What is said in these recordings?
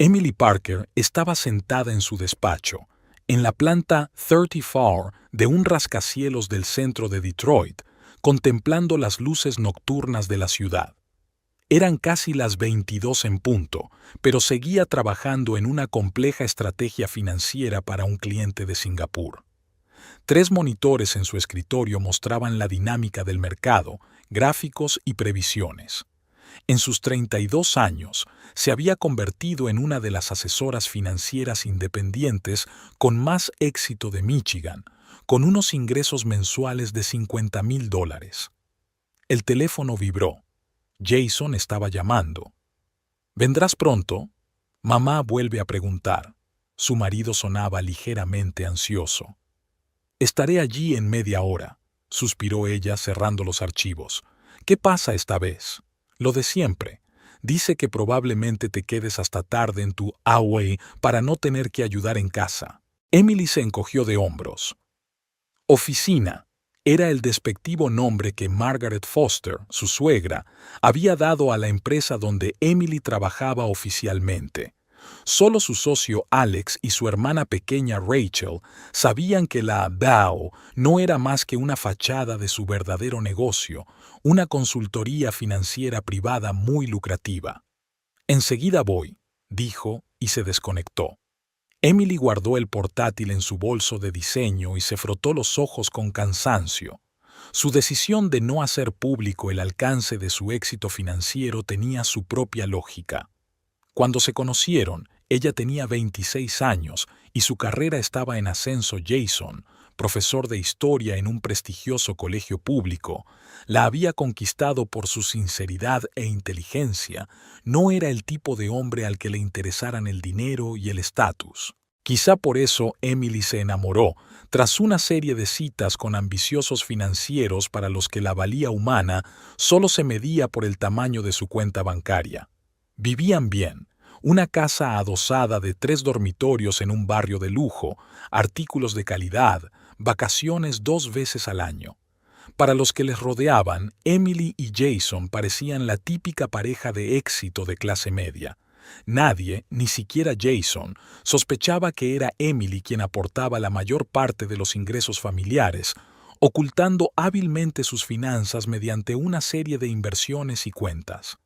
Emily Parker estaba sentada en su despacho, en la planta 34 de un rascacielos del centro de Detroit, contemplando las luces nocturnas de la ciudad. Eran casi las 22 en punto, pero seguía trabajando en una compleja estrategia financiera para un cliente de Singapur. 3 monitores en su escritorio mostraban la dinámica del mercado, gráficos y previsiones. En sus 32 años, se había convertido en una de las asesoras financieras independientes con más éxito de Michigan, con unos ingresos mensuales de $50,000. El teléfono vibró. Jason estaba llamando. ¿Vendrás pronto? Mamá vuelve a preguntar. Su marido sonaba ligeramente ansioso. Estaré allí en media hora, suspiró ella cerrando los archivos. ¿Qué pasa esta vez? Lo de siempre. Dice que probablemente te quedes hasta tarde en tu away para no tener que ayudar en casa. Emily se encogió de hombros. Oficina era el despectivo nombre que Margaret Foster, su suegra, había dado a la empresa donde Emily trabajaba oficialmente. Solo su socio Alex y su hermana pequeña Rachel sabían que la DAO no era más que una fachada de su verdadero negocio, una consultoría financiera privada muy lucrativa. Enseguida voy, dijo y se desconectó. Emily guardó el portátil en su bolso de diseño y se frotó los ojos con cansancio. Su decisión de no hacer público el alcance de su éxito financiero tenía su propia lógica. Cuando se conocieron, ella tenía 26 años y su carrera estaba en ascenso. Jason, profesor de historia en un prestigioso colegio público, la había conquistado por su sinceridad e inteligencia. No era el tipo de hombre al que le interesaran el dinero y el estatus. Quizá por eso Emily se enamoró, tras una serie de citas con ambiciosos financieros para los que la valía humana solo se medía por el tamaño de su cuenta bancaria. Vivían bien, una casa adosada de 3 dormitorios en un barrio de lujo, artículos de calidad, vacaciones 2 veces al año. Para los que les rodeaban, Emily y Jason parecían la típica pareja de éxito de clase media. Nadie, ni siquiera Jason, sospechaba que era Emily quien aportaba la mayor parte de los ingresos familiares, ocultando hábilmente sus finanzas mediante una serie de inversiones y cuentas.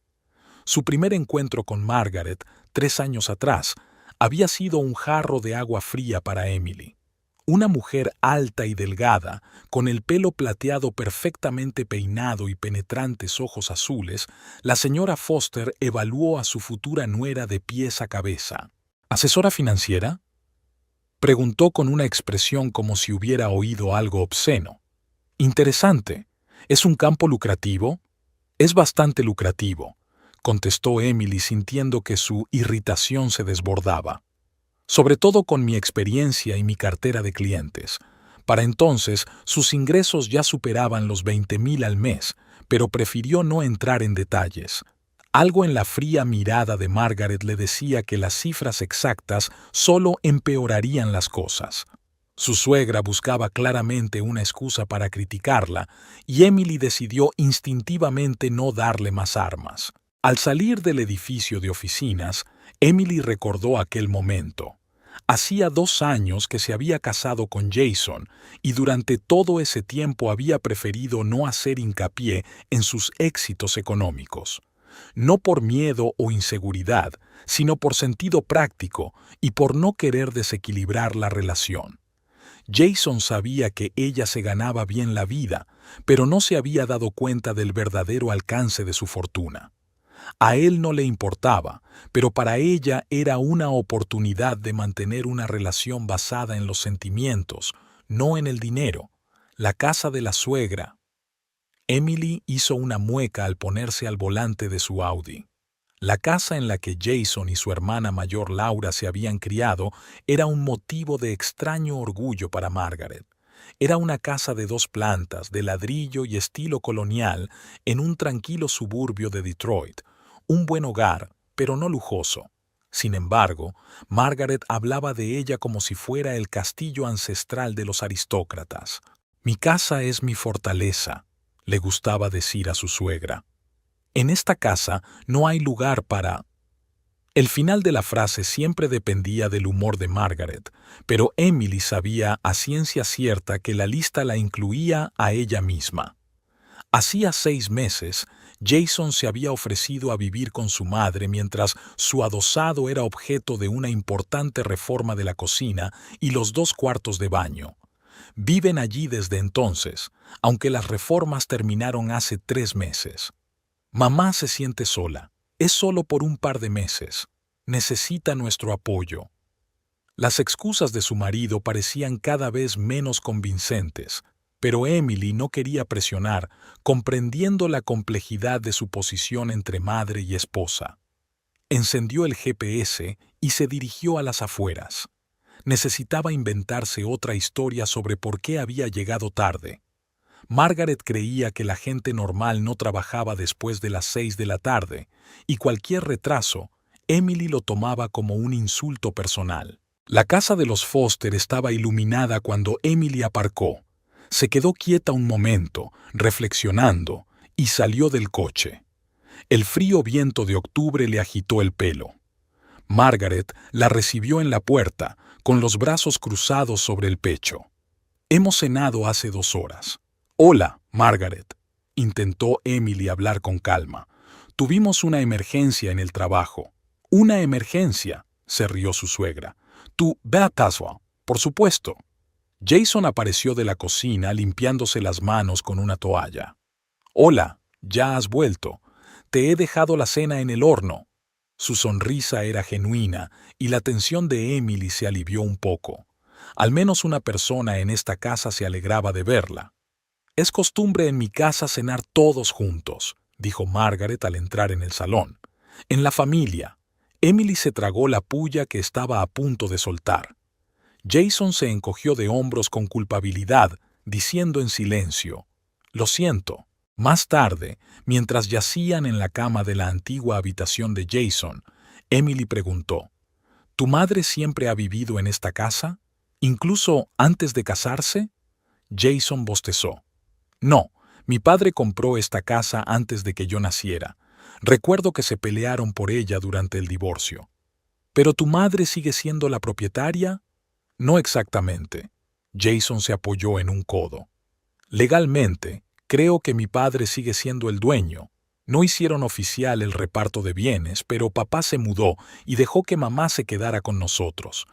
Su primer encuentro con Margaret, 3 años atrás, había sido un jarro de agua fría para Emily. Una mujer alta y delgada, con el pelo plateado perfectamente peinado y penetrantes ojos azules, la señora Foster evaluó a su futura nuera de pies a cabeza. ¿Asesora financiera?, preguntó con una expresión como si hubiera oído algo obsceno. Interesante. ¿Es un campo lucrativo? Es bastante lucrativo, contestó Emily sintiendo que su irritación se desbordaba. Sobre todo con mi experiencia y mi cartera de clientes. Para entonces, sus ingresos ya superaban los 20,000 al mes, pero prefirió no entrar en detalles. Algo en la fría mirada de Margaret le decía que las cifras exactas solo empeorarían las cosas. Su suegra buscaba claramente una excusa para criticarla, y Emily decidió instintivamente no darle más armas. Al salir del edificio de oficinas, Emily recordó aquel momento. Hacía 2 años que se había casado con Jason y durante todo ese tiempo había preferido no hacer hincapié en sus éxitos económicos. No por miedo o inseguridad, sino por sentido práctico y por no querer desequilibrar la relación. Jason sabía que ella se ganaba bien la vida, pero no se había dado cuenta del verdadero alcance de su fortuna. A él no le importaba, pero para ella era una oportunidad de mantener una relación basada en los sentimientos, no en el dinero. La casa de la suegra. Emily hizo una mueca al ponerse al volante de su Audi. La casa en la que Jason y su hermana mayor Laura se habían criado era un motivo de extraño orgullo para Margaret. Era una casa de 2 plantas, de ladrillo y estilo colonial, en un tranquilo suburbio de Detroit. Un buen hogar, pero no lujoso. Sin embargo, Margaret hablaba de ella como si fuera el castillo ancestral de los aristócratas. «Mi casa es mi fortaleza», le gustaba decir a su suegra. «En esta casa no hay lugar para...» El final de la frase siempre dependía del humor de Margaret, pero Emily sabía a ciencia cierta que la lista la incluía a ella misma. Hacía 6 meses, Jason se había ofrecido a vivir con su madre mientras su adosado era objeto de una importante reforma de la cocina y los 2 cuartos de baño. Viven allí desde entonces, aunque las reformas terminaron hace 3 meses. Mamá se siente sola. Es solo por un par de meses. Necesita nuestro apoyo. Las excusas de su marido parecían cada vez menos convincentes, pero Emily no quería presionar, comprendiendo la complejidad de su posición entre madre y esposa. Encendió el GPS y se dirigió a las afueras. Necesitaba inventarse otra historia sobre por qué había llegado tarde. Margaret creía que la gente normal no trabajaba después de las 6 de la tarde, y cualquier retraso, Emily lo tomaba como un insulto personal. La casa de los Foster estaba iluminada cuando Emily aparcó. Se quedó quieta un momento, reflexionando, y salió del coche. El frío viento de octubre le agitó el pelo. Margaret la recibió en la puerta, con los brazos cruzados sobre el pecho. «Hemos cenado hace 2 horas. Hola, Margaret», intentó Emily hablar con calma. «Tuvimos una emergencia en el trabajo». «¿Una emergencia?», se rió su suegra. «Tú, ve a casa, por supuesto». Jason apareció de la cocina limpiándose las manos con una toalla. «Hola, ya has vuelto. Te he dejado la cena en el horno». Su sonrisa era genuina y la tensión de Emily se alivió un poco. Al menos una persona en esta casa se alegraba de verla. «Es costumbre en mi casa cenar todos juntos», dijo Margaret al entrar en el salón. «En la familia». Emily se tragó la puya que estaba a punto de soltar. Jason se encogió de hombros con culpabilidad, diciendo en silencio: «Lo siento». Más tarde, mientras yacían en la cama de la antigua habitación de Jason, Emily preguntó: «¿Tu madre siempre ha vivido en esta casa? ¿Incluso antes de casarse?» Jason bostezó. «No, mi padre compró esta casa antes de que yo naciera. Recuerdo que se pelearon por ella durante el divorcio». «¿Pero tu madre sigue siendo la propietaria?» «No exactamente». Jason se apoyó en un codo. «Legalmente, creo que mi padre sigue siendo el dueño. No hicieron oficial el reparto de bienes, pero papá se mudó y dejó que mamá se quedara con nosotros.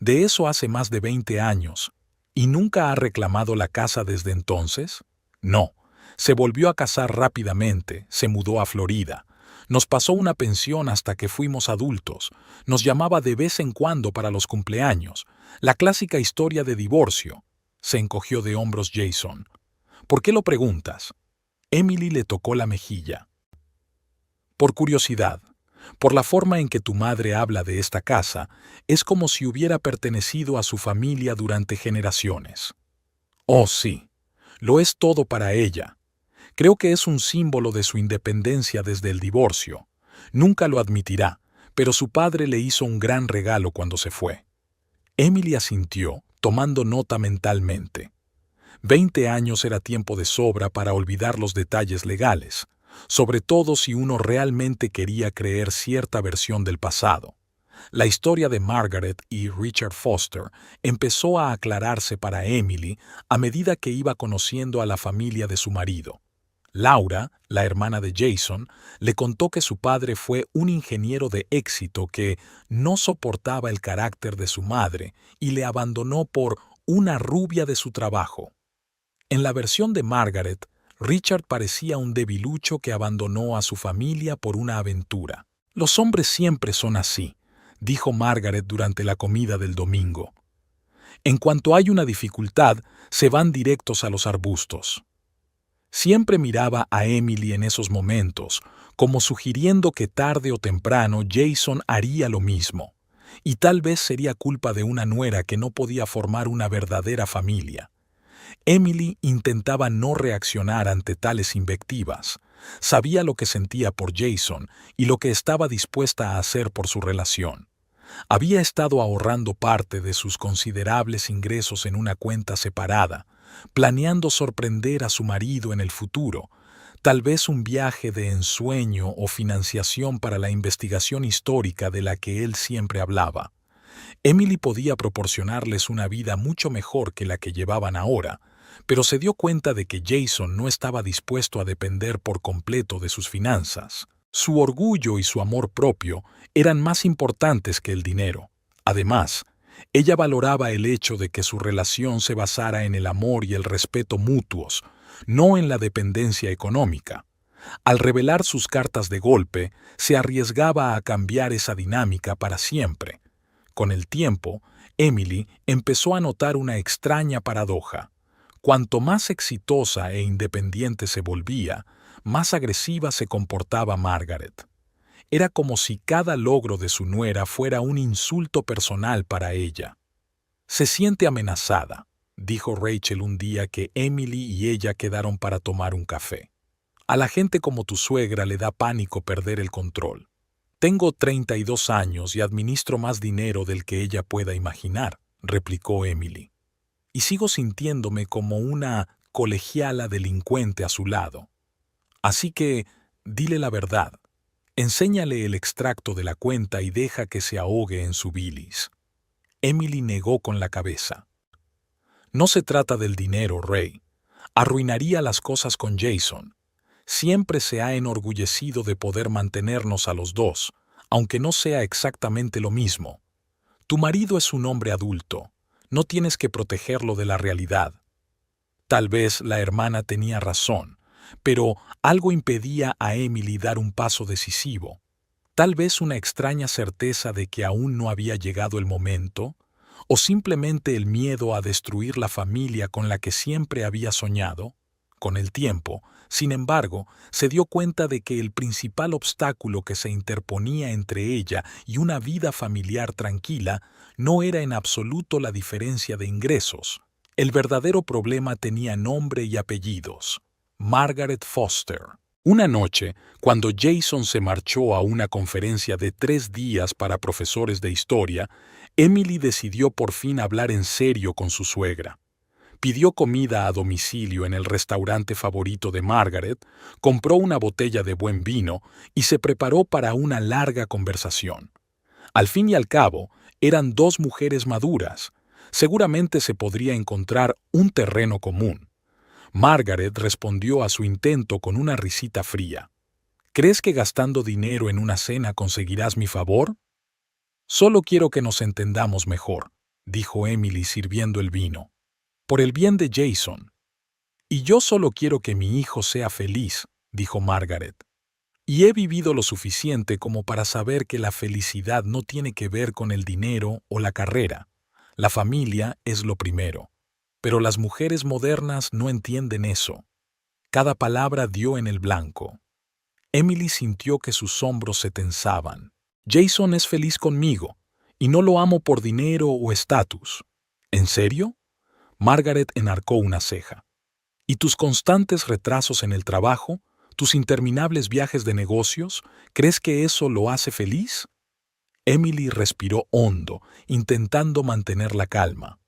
De eso hace más de 20 años. ¿Y nunca ha reclamado la casa desde entonces?» «No. Se volvió a casar rápidamente, se mudó a Florida. Nos pasó una pensión hasta que fuimos adultos. Nos llamaba de vez en cuando para los cumpleaños. La clásica historia de divorcio». Se encogió de hombros Jason. «¿Por qué lo preguntas?» Emily le tocó la mejilla. «Por curiosidad. Por la forma en que tu madre habla de esta casa, es como si hubiera pertenecido a su familia durante generaciones». «Oh, sí. Lo es todo para ella. Creo que es un símbolo de su independencia desde el divorcio. Nunca lo admitirá, pero su padre le hizo un gran regalo cuando se fue». Emily asintió, tomando nota mentalmente. 20 años era tiempo de sobra para olvidar los detalles legales, sobre todo si uno realmente quería creer cierta versión del pasado. La historia de Margaret y Richard Foster empezó a aclararse para Emily a medida que iba conociendo a la familia de su marido. Laura, la hermana de Jason, le contó que su padre fue un ingeniero de éxito que no soportaba el carácter de su madre y le abandonó por una rubia de su trabajo. En la versión de Margaret, Richard parecía un debilucho que abandonó a su familia por una aventura. «Los hombres siempre son así», dijo Margaret durante la comida del domingo. «En cuanto hay una dificultad, se van directos a los arbustos». Siempre miraba a Emily en esos momentos, como sugiriendo que tarde o temprano Jason haría lo mismo, y tal vez sería culpa de una nuera que no podía formar una verdadera familia. Emily intentaba no reaccionar ante tales invectivas. Sabía lo que sentía por Jason y lo que estaba dispuesta a hacer por su relación. Había estado ahorrando parte de sus considerables ingresos en una cuenta separada, planeando sorprender a su marido en el futuro, Tal vez un viaje de ensueño o financiación para la investigación histórica de la que él siempre hablaba. Emily podía proporcionarles una vida mucho mejor que la que llevaban ahora, pero se dio cuenta de que Jason no estaba dispuesto a depender por completo de sus finanzas. Su orgullo y su amor propio eran más importantes que el dinero. Además, ella valoraba el hecho de que su relación se basara en el amor y el respeto mutuos, no en la dependencia económica. Al revelar sus cartas de golpe, se arriesgaba a cambiar esa dinámica para siempre. Con el tiempo, Emily empezó a notar una extraña paradoja. Cuanto más exitosa e independiente se volvía, más agresiva se comportaba Margaret. Era como si cada logro de su nuera fuera un insulto personal para ella. «Se siente amenazada», dijo Rachel un día que Emily y ella quedaron para tomar un café. «A la gente como tu suegra le da pánico perder el control. Tengo 32 años y administro más dinero del que ella pueda imaginar», replicó Emily. «Y sigo sintiéndome como una colegiala delincuente a su lado. Así que, dile la verdad. Enséñale el extracto de la cuenta y deja que se ahogue en su bilis». Emily negó con la cabeza. «No se trata del dinero, Ray. Arruinaría las cosas con Jason. Siempre se ha enorgullecido de poder mantenernos a los dos, aunque no sea exactamente lo mismo. Tu marido es un hombre adulto. No tienes que protegerlo de la realidad». Tal vez la hermana tenía razón, pero algo impedía a Emily dar un paso decisivo. Tal vez una extraña certeza de que aún no había llegado el momento, o simplemente el miedo a destruir la familia con la que siempre había soñado. Con el tiempo, sin embargo, se dio cuenta de que el principal obstáculo que se interponía entre ella y una vida familiar tranquila no era en absoluto la diferencia de ingresos. El verdadero problema tenía nombre y apellidos: Margaret Foster. Una noche, cuando Jason se marchó a una conferencia de 3 días para profesores de historia, Emily decidió por fin hablar en serio con su suegra. Pidió comida a domicilio en el restaurante favorito de Margaret, compró una botella de buen vino y se preparó para una larga conversación. Al fin y al cabo, eran 2 mujeres maduras. Seguramente se podría encontrar un terreno común. Margaret respondió a su intento con una risita fría. «¿Crees que gastando dinero en una cena conseguirás mi favor?» «Solo quiero que nos entendamos mejor», dijo Emily sirviendo el vino. «Por el bien de Jason». «Y yo solo quiero que mi hijo sea feliz», dijo Margaret. «Y he vivido lo suficiente como para saber que la felicidad no tiene que ver con el dinero o la carrera. La familia es lo primero. Pero las mujeres modernas no entienden eso». Cada palabra dio en el blanco. Emily sintió que sus hombros se tensaban. «Jason es feliz conmigo, y no lo amo por dinero o estatus». «¿En serio?». Margaret enarcó una ceja. «¿Y tus constantes retrasos en el trabajo, tus interminables viajes de negocios, crees que eso lo hace feliz?». Emily respiró hondo, intentando mantener la calma.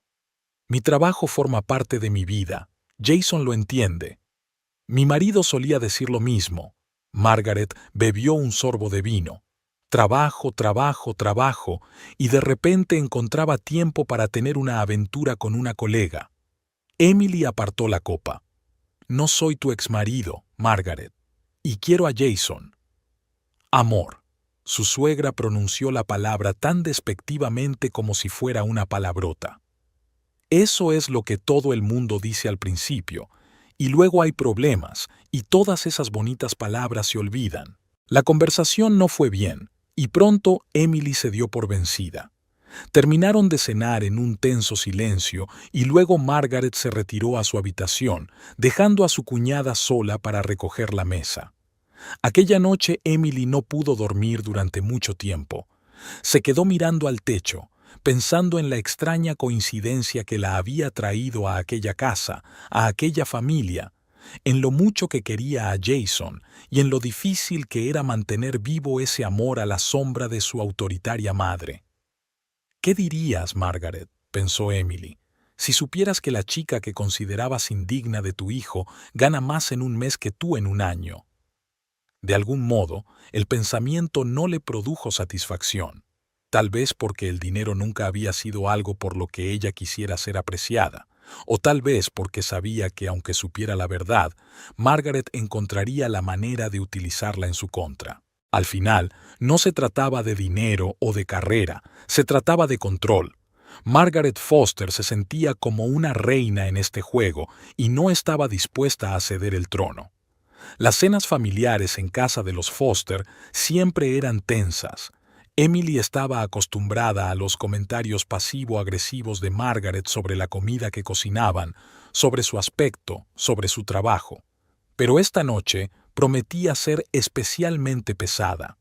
«Mi trabajo forma parte de mi vida. Jason lo entiende». «Mi marido solía decir lo mismo». Margaret bebió un sorbo de vino. Trabajo, trabajo, trabajo, y de repente encontraba tiempo para tener una aventura con una colega. Emily apartó la copa. «No soy tu exmarido, Margaret, y quiero a Jason». «Amor». Su suegra pronunció la palabra tan despectivamente como si fuera una palabrota. «Eso es lo que todo el mundo dice al principio, y luego hay problemas, y todas esas bonitas palabras se olvidan». La conversación no fue bien, y pronto Emily se dio por vencida. Terminaron de cenar en un tenso silencio y luego Margaret se retiró a su habitación, dejando a su cuñada sola para recoger la mesa. Aquella noche Emily no pudo dormir durante mucho tiempo. Se quedó mirando al techo, pensando en la extraña coincidencia que la había traído a aquella casa, a aquella familia, en lo mucho que quería a Jason y en lo difícil que era mantener vivo ese amor a la sombra de su autoritaria madre. «¿Qué dirías, Margaret?», pensó Emily, Si supieras que la chica que considerabas indigna de tu hijo gana más en un mes que tú en un año. De algún modo, el pensamiento no le produjo satisfacción, tal vez porque el dinero nunca había sido algo por lo que ella quisiera ser apreciada, o tal vez porque sabía que aunque supiera la verdad, Margaret encontraría la manera de utilizarla en su contra. Al final, no se trataba de dinero o de carrera, se trataba de control. Margaret Foster se sentía como una reina en este juego y no estaba dispuesta a ceder el trono. Las cenas familiares en casa de los Foster siempre eran tensas. Emily estaba acostumbrada a los comentarios pasivo-agresivos de Margaret sobre la comida que cocinaban, sobre su aspecto, sobre su trabajo. Pero esta noche prometía ser especialmente pesada.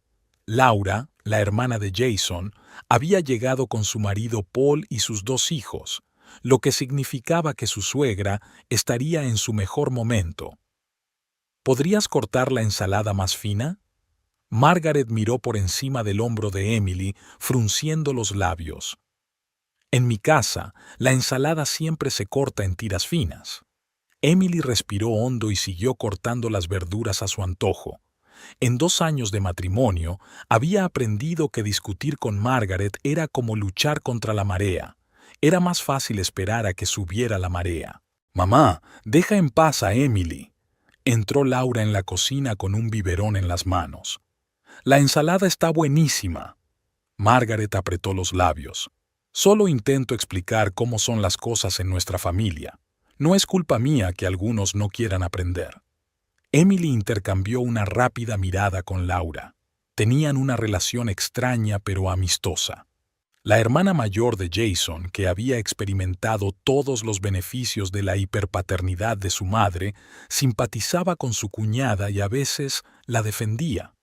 Laura, la hermana de Jason, había llegado con su marido Paul y sus 2 hijos, lo que significaba que su suegra estaría en su mejor momento. ¿Podrías cortar la ensalada más fina? Margaret miró por encima del hombro de Emily, frunciendo los labios. En mi casa, la ensalada siempre se corta en tiras finas. Emily respiró hondo y siguió cortando las verduras a su antojo. En 2 años de matrimonio, había aprendido que discutir con Margaret era como luchar contra la marea. Era más fácil esperar a que subiera la marea. «Mamá, deja en paz a Emily». Entró Laura en la cocina con un biberón en las manos. «La ensalada está buenísima». Margaret apretó los labios. «Solo intento explicar cómo son las cosas en nuestra familia. No es culpa mía que algunos no quieran aprender». Emily intercambió una rápida mirada con Laura. Tenían una relación extraña pero amistosa. La hermana mayor de Jason, que había experimentado todos los beneficios de la hiperpaternidad de su madre, simpatizaba con su cuñada y a veces la defendía.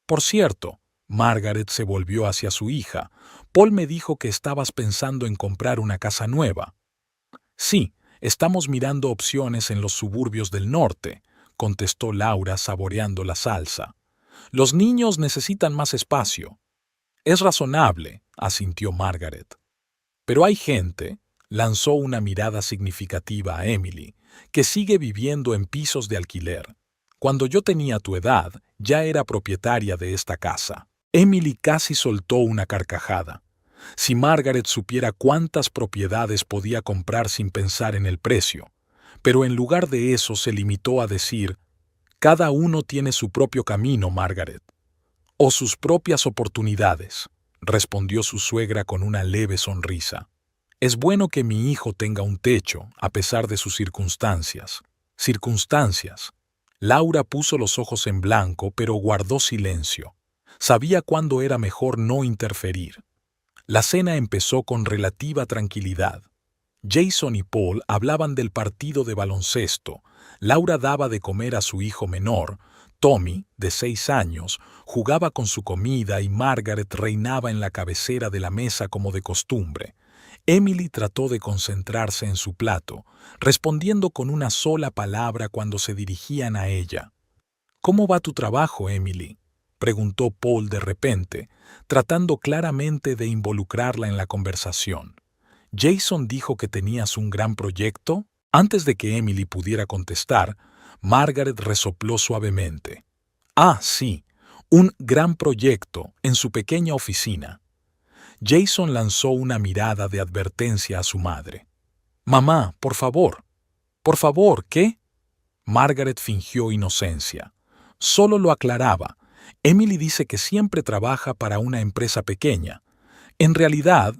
«Por cierto», Margaret se volvió hacia su hija, «Paul me dijo que estabas pensando en comprar una casa nueva». «Sí, estamos mirando opciones en los suburbios del norte», contestó Laura saboreando la salsa. «Los niños necesitan más espacio». «Es razonable», asintió Margaret. «Pero hay gente», lanzó una mirada significativa a Emily, «que sigue viviendo en pisos de alquiler. Cuando yo tenía tu edad, ya era propietaria de esta casa». Emily casi soltó una carcajada. Si Margaret supiera cuántas propiedades podía comprar sin pensar en el precio. Pero en lugar de eso se limitó a decir, «Cada uno tiene su propio camino, Margaret». «O sus propias oportunidades», respondió su suegra con una leve sonrisa. «Es bueno que mi hijo tenga un techo, a pesar de sus circunstancias». «Circunstancias». Laura puso los ojos en blanco, pero guardó silencio. Sabía cuándo era mejor no interferir. La cena empezó con relativa tranquilidad. Jason y Paul hablaban del partido de baloncesto. Laura daba de comer a su hijo menor. Tommy, de 6 años, jugaba con su comida y Margaret reinaba en la cabecera de la mesa como de costumbre. Emily trató de concentrarse en su plato, respondiendo con una sola palabra cuando se dirigían a ella. «¿Cómo va tu trabajo, Emily?», preguntó Paul de repente, tratando claramente de involucrarla en la conversación. «Jason dijo que tenías un gran proyecto». Antes de que Emily pudiera contestar, Margaret resopló suavemente. «Ah, sí, un gran proyecto en su pequeña oficina». Jason lanzó una mirada de advertencia a su madre. «Mamá, por favor». «Por favor, ¿qué?». Margaret fingió inocencia. Solo lo aclaraba. Emily dice que siempre trabaja para una empresa pequeña. En realidad,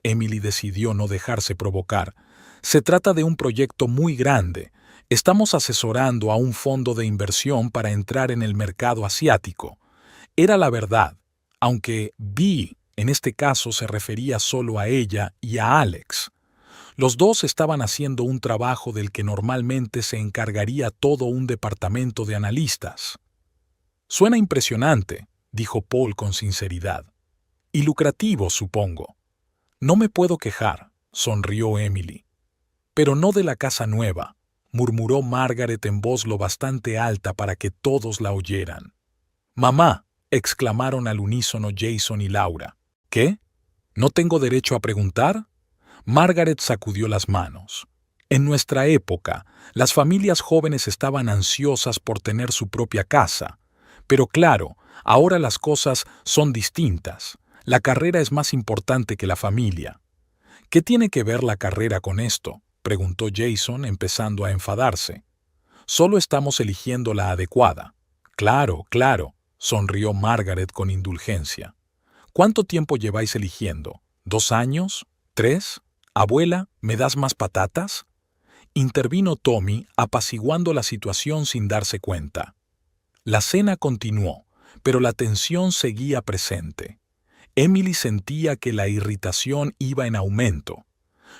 Emily decidió no dejarse provocar. Se trata de un proyecto muy grande. Estamos asesorando a un fondo de inversión para entrar en el mercado asiático. Era la verdad, aunque Vi, en este caso, se refería solo a ella y a Alex. Los dos estaban haciendo un trabajo del que normalmente se encargaría todo un departamento de analistas. «Suena impresionante», dijo Paul con sinceridad. «Y lucrativo, supongo». «No me puedo quejar», sonrió Emily. «Pero no de la casa nueva», murmuró Margaret en voz lo bastante alta para que todos la oyeran. «Mamá», exclamaron al unísono Jason y Laura. «¿Qué? ¿No tengo derecho a preguntar?». Margaret sacudió las manos. En nuestra época, las familias jóvenes estaban ansiosas por tener su propia casa. Pero claro, ahora las cosas son distintas. La carrera es más importante que la familia. ¿Qué tiene que ver la carrera con esto?, preguntó Jason, empezando a enfadarse. Solo estamos eligiendo la adecuada. Claro, claro, sonrió Margaret con indulgencia. ¿Cuánto tiempo lleváis eligiendo? ¿2 años? ¿3? Abuela, ¿me das más patatas? Intervino Tommy, apaciguando la situación sin darse cuenta. La cena continuó, pero la tensión seguía presente. Emily sentía que la irritación iba en aumento.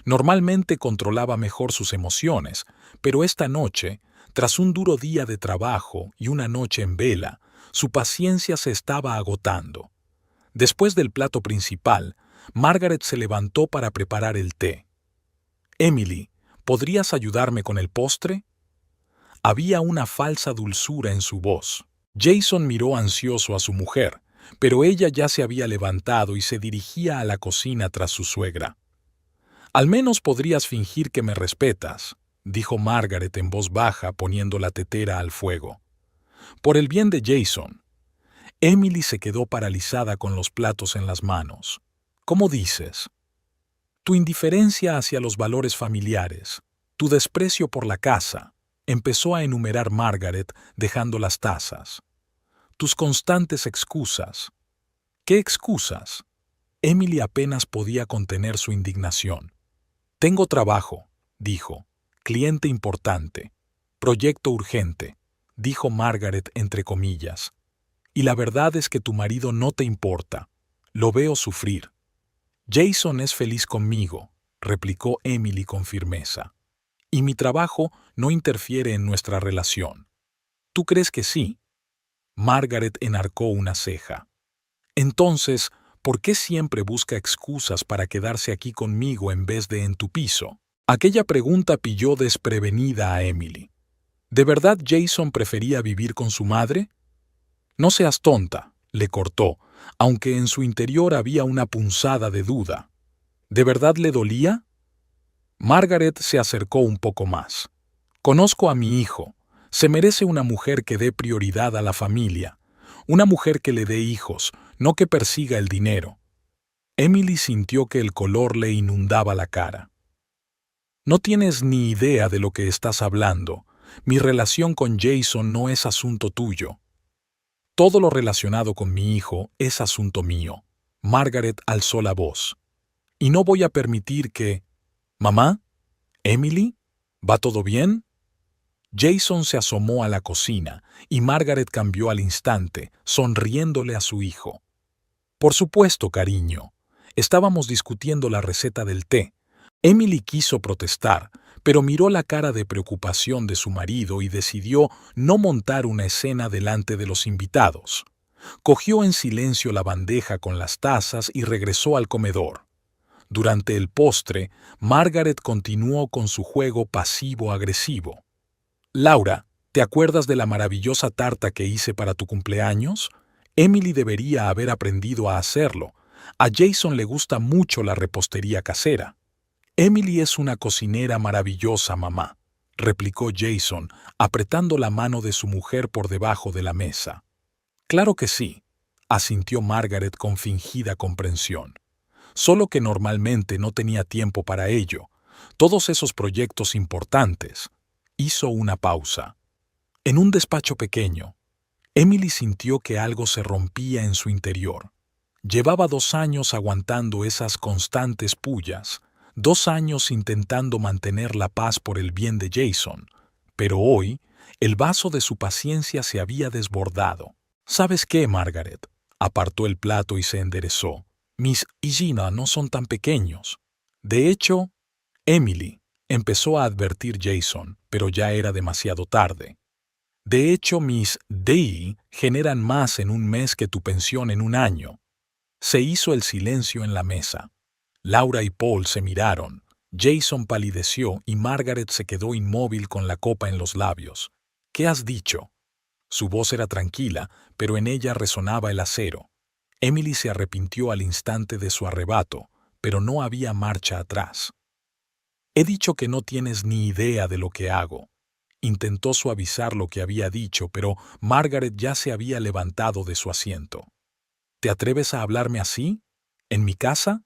Normalmente controlaba mejor sus emociones, pero esta noche, tras un duro día de trabajo y una noche en vela, su paciencia se estaba agotando. Después del plato principal, Margaret se levantó para preparar el té. «Emily, ¿podrías ayudarme con el postre?». Había una falsa dulzura en su voz. Jason miró ansioso a su mujer, pero ella ya se había levantado y se dirigía a la cocina tras su suegra. «Al menos podrías fingir que me respetas», dijo Margaret en voz baja, poniendo la tetera al fuego. «Por el bien de Jason». Emily se quedó paralizada con los platos en las manos. «¿Cómo dices?». «Tu indiferencia hacia los valores familiares, tu desprecio por la casa», empezó a enumerar Margaret, dejando las tazas. «Tus constantes excusas». «¿Qué excusas?». Emily apenas podía contener su indignación. «Tengo trabajo», dijo. «Cliente importante. Proyecto urgente», dijo Margaret entre comillas. «Y la verdad es que tu marido no te importa. Lo veo sufrir». «Jason es feliz conmigo», replicó Emily con firmeza. «Y mi trabajo no interfiere en nuestra relación». «¿Tú crees que sí?». Margaret enarcó una ceja. «Entonces, ¿por qué siempre busca excusas para quedarse aquí conmigo en vez de en tu piso?». Aquella pregunta pilló desprevenida a Emily. ¿De verdad Jason prefería vivir con su madre? «No seas tonta», le cortó, aunque en su interior había una punzada de duda. ¿De verdad le dolía? Margaret se acercó un poco más. «Conozco a mi hijo. Se merece una mujer que dé prioridad a la familia. Una mujer que le dé hijos, no que persiga el dinero». Emily sintió que el color le inundaba la cara. «No tienes ni idea de lo que estás hablando. Mi relación con Jason no es asunto tuyo». «Todo lo relacionado con mi hijo es asunto mío». Margaret alzó la voz. «Y no voy a permitir que...». «¿Mamá? ¿Emily? ¿Va todo bien?». Jason se asomó a la cocina y Margaret cambió al instante, sonriéndole a su hijo. «Por supuesto, cariño. Estábamos discutiendo la receta del té». Emily quiso protestar, pero miró la cara de preocupación de su marido y decidió no montar una escena delante de los invitados. Cogió en silencio la bandeja con las tazas y regresó al comedor. Durante el postre, Margaret continuó con su juego pasivo-agresivo. «Laura, ¿te acuerdas de la maravillosa tarta que hice para tu cumpleaños? Emily debería haber aprendido a hacerlo. A Jason le gusta mucho la repostería casera». «Emily es una cocinera maravillosa, mamá», replicó Jason, apretando la mano de su mujer por debajo de la mesa. «Claro que sí», asintió Margaret con fingida comprensión. «Solo que normalmente no tenía tiempo para ello. Todos esos proyectos importantes». Hizo una pausa. En un despacho pequeño, Emily sintió que algo se rompía en su interior. Llevaba 2 años aguantando esas constantes pullas, 2 años intentando mantener la paz por el bien de Jason, pero hoy el vaso de su paciencia se había desbordado. «¿Sabes qué, Margaret?». Apartó el plato y se enderezó. «Miss y Gina no son tan pequeños. De hecho, Emily», empezó a advertir Jason, pero ya era demasiado tarde. «De hecho, Miss Dee generan más en un mes que tu pensión en un año». Se hizo el silencio en la mesa. Laura y Paul se miraron. Jason palideció y Margaret se quedó inmóvil con la copa en los labios. «¿Qué has dicho?». Su voz era tranquila, pero en ella resonaba el acero. Emily se arrepintió al instante de su arrebato, pero no había marcha atrás. He dicho que no tienes ni idea de lo que hago. Intentó suavizar lo que había dicho, pero Margaret ya se había levantado de su asiento. ¿Te atreves a hablarme así? ¿En mi casa?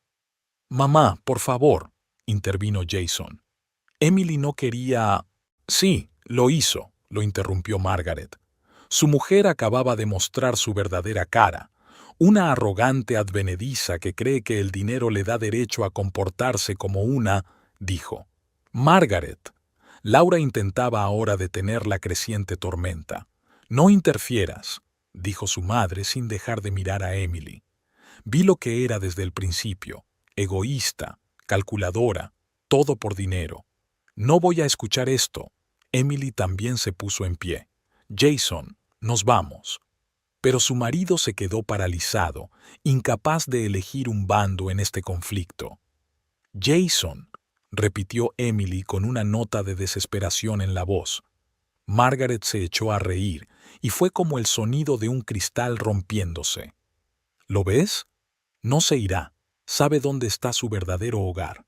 Mamá, por favor, intervino Jason. Emily no quería... Sí, lo hizo, lo interrumpió Margaret. Su mujer acababa de mostrar su verdadera cara, una arrogante advenediza que cree que el dinero le da derecho a comportarse como una, dijo. Margaret. Laura intentaba ahora detener la creciente tormenta. No interfieras, dijo su madre sin dejar de mirar a Emily. Vi lo que era desde el principio, egoísta, calculadora, todo por dinero. No voy a escuchar esto. Emily también se puso en pie. Jason, nos vamos. Pero su marido se quedó paralizado, incapaz de elegir un bando en este conflicto. Jason, repitió Emily con una nota de desesperación en la voz. Margaret se echó a reír, y fue como el sonido de un cristal rompiéndose. ¿Lo ves? No se irá. Sabe dónde está su verdadero hogar.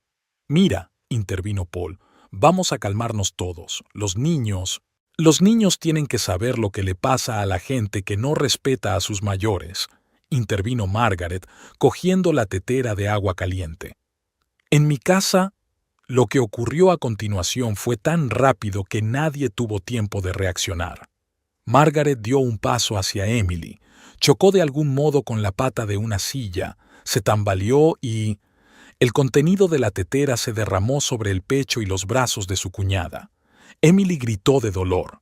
Mira, intervino Paul, vamos a calmarnos todos. Los niños tienen que saber lo que le pasa a la gente que no respeta a sus mayores, intervino Margaret, cogiendo la tetera de agua caliente. En mi casa, lo que ocurrió a continuación fue tan rápido que nadie tuvo tiempo de reaccionar. Margaret dio un paso hacia Emily, chocó de algún modo con la pata de una silla, se tambaleó y... El contenido de la tetera se derramó sobre el pecho y los brazos de su cuñada. Emily gritó de dolor.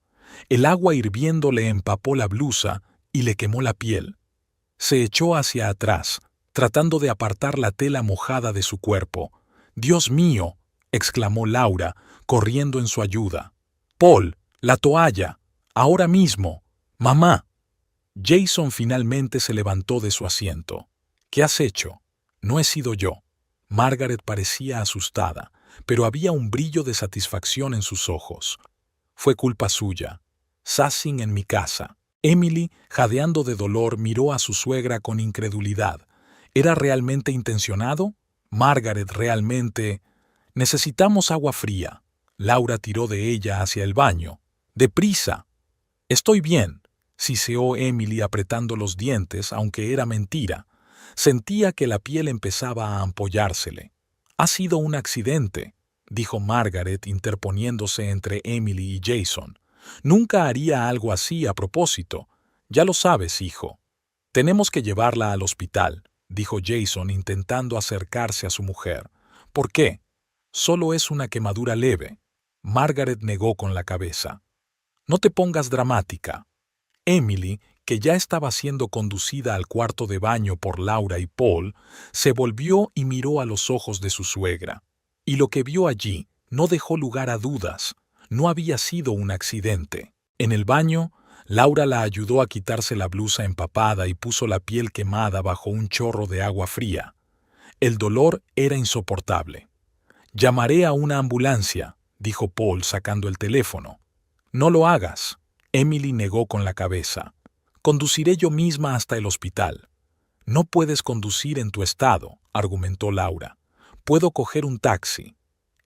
El agua hirviendo le empapó la blusa y le quemó la piel. Se echó hacia atrás, tratando de apartar la tela mojada de su cuerpo. «¡Dios mío!», exclamó Laura, corriendo en su ayuda. «Paul, la toalla, ahora mismo. Mamá». Jason finalmente se levantó de su asiento. «¿Qué has hecho? No he sido yo». Margaret parecía asustada, pero había un brillo de satisfacción en sus ojos. Fue culpa suya. Sassing en mi casa. Emily, jadeando de dolor, miró a su suegra con incredulidad. ¿Era realmente intencionado? Margaret realmente... Necesitamos agua fría. Laura tiró de ella hacia el baño. ¡Deprisa! Estoy bien, siseó Emily apretando los dientes, aunque era mentira. Sentía que la piel empezaba a ampollársele. «Ha sido un accidente», dijo Margaret interponiéndose entre Emily y Jason. «Nunca haría algo así a propósito. Ya lo sabes, hijo». «Tenemos que llevarla al hospital», dijo Jason intentando acercarse a su mujer. «¿Por qué?» «Solo es una quemadura leve». Margaret negó con la cabeza. «No te pongas dramática». Emily, que ya estaba siendo conducida al cuarto de baño por Laura y Paul, se volvió y miró a los ojos de su suegra. Y lo que vio allí no dejó lugar a dudas. No había sido un accidente. En el baño, Laura la ayudó a quitarse la blusa empapada y puso la piel quemada bajo un chorro de agua fría. El dolor era insoportable. «Llamaré a una ambulancia», dijo Paul sacando el teléfono. «No lo hagas». Emily negó con la cabeza. «Conduciré yo misma hasta el hospital». «No puedes conducir en tu estado», argumentó Laura. «Puedo coger un taxi».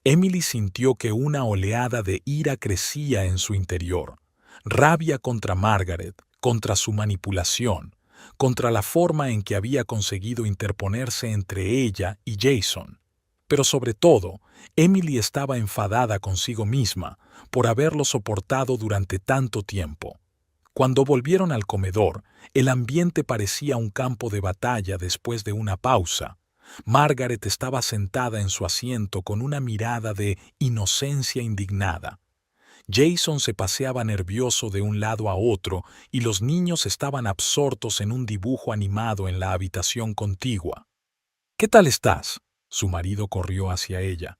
Emily sintió que una oleada de ira crecía en su interior. Rabia contra Margaret, contra su manipulación, contra la forma en que había conseguido interponerse entre ella y Jason. Pero sobre todo, Emily estaba enfadada consigo misma por haberlo soportado durante tanto tiempo. Cuando volvieron al comedor, el ambiente parecía un campo de batalla después de una pausa. Margaret estaba sentada en su asiento con una mirada de inocencia indignada. Jason se paseaba nervioso de un lado a otro y los niños estaban absortos en un dibujo animado en la habitación contigua. «¿Qué tal estás?», su marido corrió hacia ella.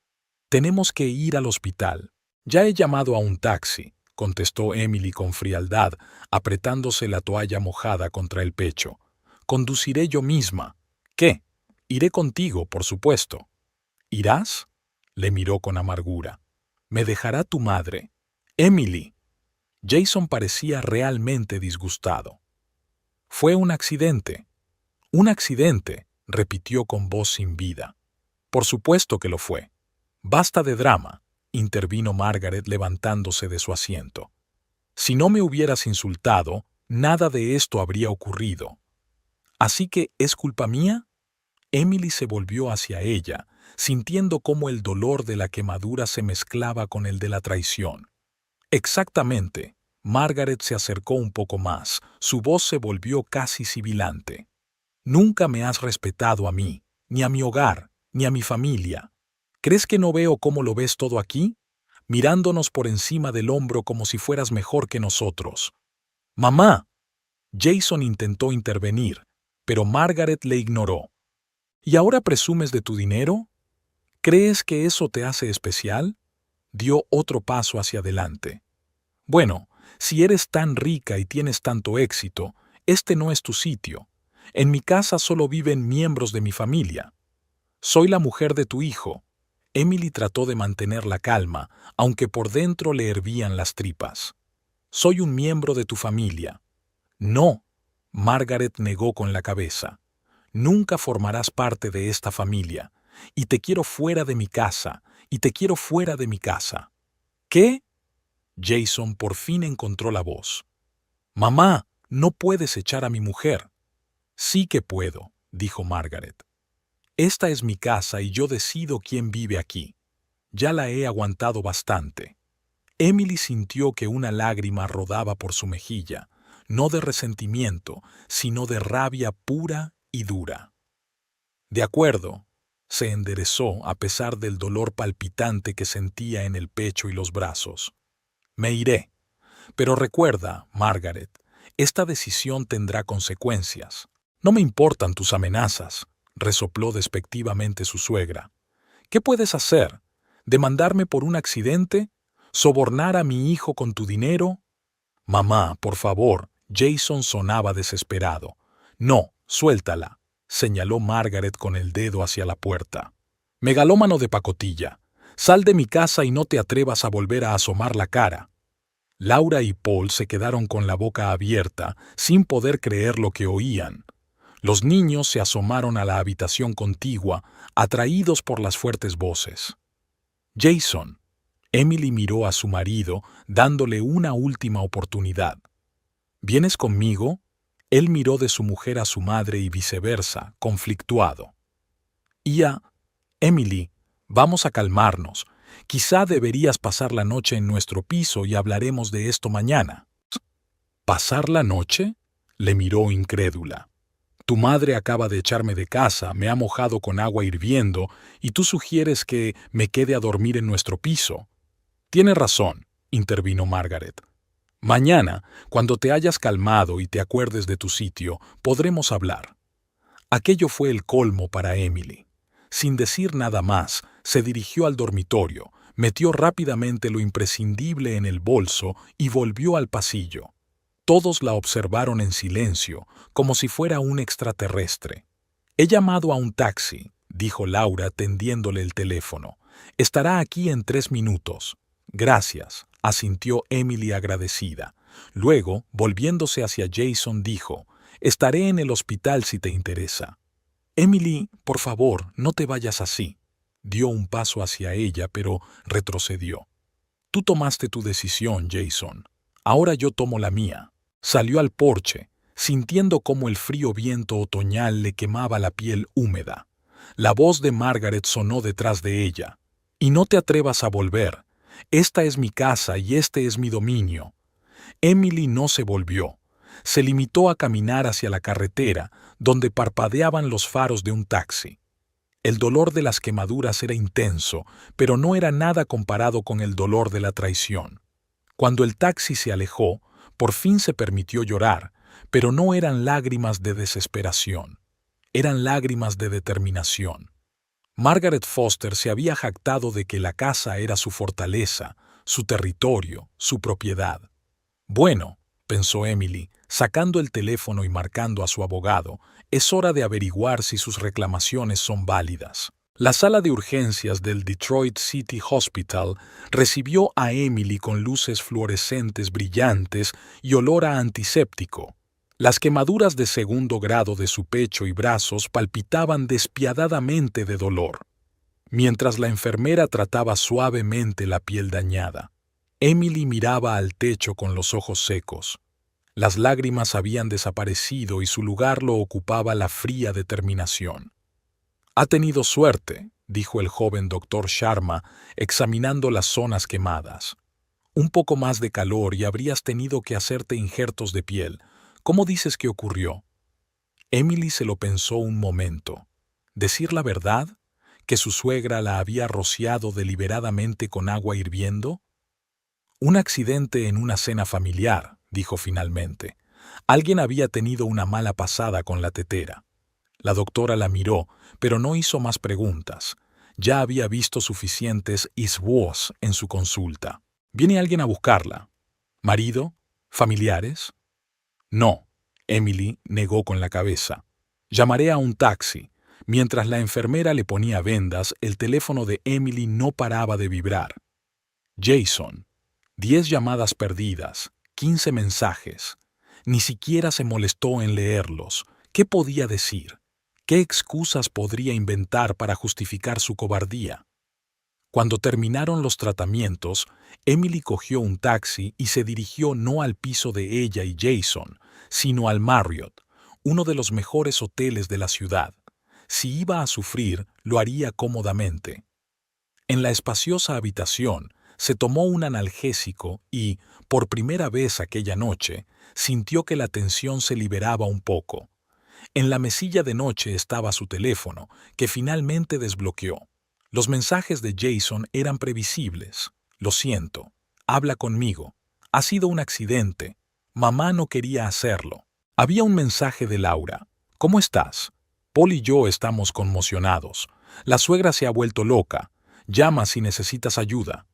«Tenemos que ir al hospital». «Ya he llamado a un taxi», contestó Emily con frialdad, apretándose la toalla mojada contra el pecho. «Conduciré yo misma». «¿Qué? Iré contigo, por supuesto». «¿Irás?», le miró con amargura. «Me dejará tu madre». «Emily». Jason parecía realmente disgustado. «Fue un accidente». «Un accidente», repitió con voz sin vida. Por supuesto que lo fue. Basta de drama, intervino Margaret levantándose de su asiento. Si no me hubieras insultado, nada de esto habría ocurrido. ¿Así que es culpa mía? Emily se volvió hacia ella, sintiendo cómo el dolor de la quemadura se mezclaba con el de la traición. Exactamente. Margaret se acercó un poco más, su voz se volvió casi sibilante. Nunca me has respetado a mí, ni a mi hogar, ni a mi familia. ¿Crees que no veo cómo lo ves todo aquí? Mirándonos por encima del hombro como si fueras mejor que nosotros. ¡Mamá! Jason intentó intervenir, pero Margaret le ignoró. ¿Y ahora presumes de tu dinero? ¿Crees que eso te hace especial? Dio otro paso hacia adelante. Bueno, si eres tan rica y tienes tanto éxito, este no es tu sitio. En mi casa solo viven miembros de mi familia. Soy la mujer de tu hijo. Emily trató de mantener la calma, aunque por dentro le hervían las tripas. Soy un miembro de tu familia. No, Margaret negó con la cabeza. Nunca formarás parte de esta familia, y te quiero fuera de mi casa, y te quiero fuera de mi casa. ¿Qué? Jason por fin encontró la voz. Mamá, no puedes echar a mi mujer. Sí que puedo, dijo Margaret. Esta es mi casa y yo decido quién vive aquí. Ya la he aguantado bastante. Emily sintió que una lágrima rodaba por su mejilla, no de resentimiento, sino de rabia pura y dura. De acuerdo, se enderezó a pesar del dolor palpitante que sentía en el pecho y los brazos. Me iré. Pero recuerda, Margaret, esta decisión tendrá consecuencias. No me importan tus amenazas, resopló despectivamente su suegra. ¿Qué puedes hacer? ¿Demandarme por un accidente? ¿Sobornar a mi hijo con tu dinero? Mamá, por favor. Jason sonaba desesperado. No, suéltala, señaló Margaret con el dedo hacia la puerta. Megalómano de pacotilla, sal de mi casa y no te atrevas a volver a asomar la cara. Laura y Paul se quedaron con la boca abierta, sin poder creer lo que oían. Los niños se asomaron a la habitación contigua, atraídos por las fuertes voces. Jason. Emily miró a su marido, dándole una última oportunidad. ¿Vienes conmigo? Él miró de su mujer a su madre y viceversa, conflictuado. Emily, vamos a calmarnos. Quizá deberías pasar la noche en nuestro piso y hablaremos de esto mañana. ¿Pasar la noche? Le miró incrédula. Tu madre acaba de echarme de casa, me ha mojado con agua hirviendo y tú sugieres que me quede a dormir en nuestro piso. Tienes razón, intervino Margaret. Mañana, cuando te hayas calmado y te acuerdes de tu sitio, podremos hablar. Aquello fue el colmo para Emily. Sin decir nada más, se dirigió al dormitorio, metió rápidamente lo imprescindible en el bolso y volvió al pasillo. Todos la observaron en silencio, como si fuera un extraterrestre. He llamado a un taxi, dijo Laura tendiéndole el teléfono. Estará aquí en 3 minutos. Gracias, asintió Emily agradecida. Luego, volviéndose hacia Jason, dijo, estaré en el hospital si te interesa. Emily, por favor, no te vayas así. Dio un paso hacia ella, pero retrocedió. Tú tomaste tu decisión, Jason. Ahora yo tomo la mía. Salió al porche, sintiendo cómo el frío viento otoñal le quemaba la piel húmeda. La voz de Margaret sonó detrás de ella. Y no te atrevas a volver. Esta es mi casa y este es mi dominio. Emily no se volvió. Se limitó a caminar hacia la carretera, donde parpadeaban los faros de un taxi. El dolor de las quemaduras era intenso, pero no era nada comparado con el dolor de la traición. Cuando el taxi se alejó, por fin se permitió llorar, pero no eran lágrimas de desesperación. Eran lágrimas de determinación. Margaret Foster se había jactado de que la casa era su fortaleza, su territorio, su propiedad. Bueno, pensó Emily, sacando el teléfono y marcando a su abogado, es hora de averiguar si sus reclamaciones son válidas. La sala de urgencias del Detroit City Hospital recibió a Emily con luces fluorescentes brillantes y olor a antiséptico. Las quemaduras de 2º grado de su pecho y brazos palpitaban despiadadamente de dolor. mientras la enfermera trataba suavemente la piel dañada. Emily miraba al techo con los ojos secos. Las lágrimas habían desaparecido y su lugar lo ocupaba la fría determinación. «Ha tenido suerte», dijo el joven doctor Sharma, examinando las zonas quemadas. «Un poco más de calor y habrías tenido que hacerte injertos de piel. ¿Cómo dices que ocurrió?» Emily se lo pensó un momento. ¿Decir la verdad? ¿Que su suegra la había rociado deliberadamente con agua hirviendo? «Un accidente en una cena familiar», dijo finalmente. «Alguien había tenido una mala pasada con la tetera». La doctora la miró, pero no hizo más preguntas. Ya había visto suficientes iswoes en su consulta. «¿Viene alguien a buscarla? ¿Marido? ¿Familiares?» «No», Emily negó con la cabeza. «Llamaré a un taxi». Mientras la enfermera le ponía vendas, el teléfono de Emily no paraba de vibrar. Jason. 10 llamadas perdidas, 15 mensajes. Ni siquiera se molestó en leerlos. ¿Qué podía decir? ¿Qué excusas podría inventar para justificar su cobardía? Cuando terminaron los tratamientos, Emily cogió un taxi y se dirigió no al piso de ella y Jason, sino al Marriott, uno de los mejores hoteles de la ciudad. Si iba a sufrir, lo haría cómodamente. En la espaciosa habitación, se tomó un analgésico y, por primera vez aquella noche, sintió que la tensión se liberaba un poco. En la mesilla de noche estaba su teléfono, que finalmente desbloqueó. Los mensajes de Jason eran previsibles. «Lo siento. Habla conmigo. Ha sido un accidente. Mamá no quería hacerlo». Había un mensaje de Laura. «¿Cómo estás? Paul y yo estamos conmocionados. La suegra se ha vuelto loca. Llama si necesitas ayuda».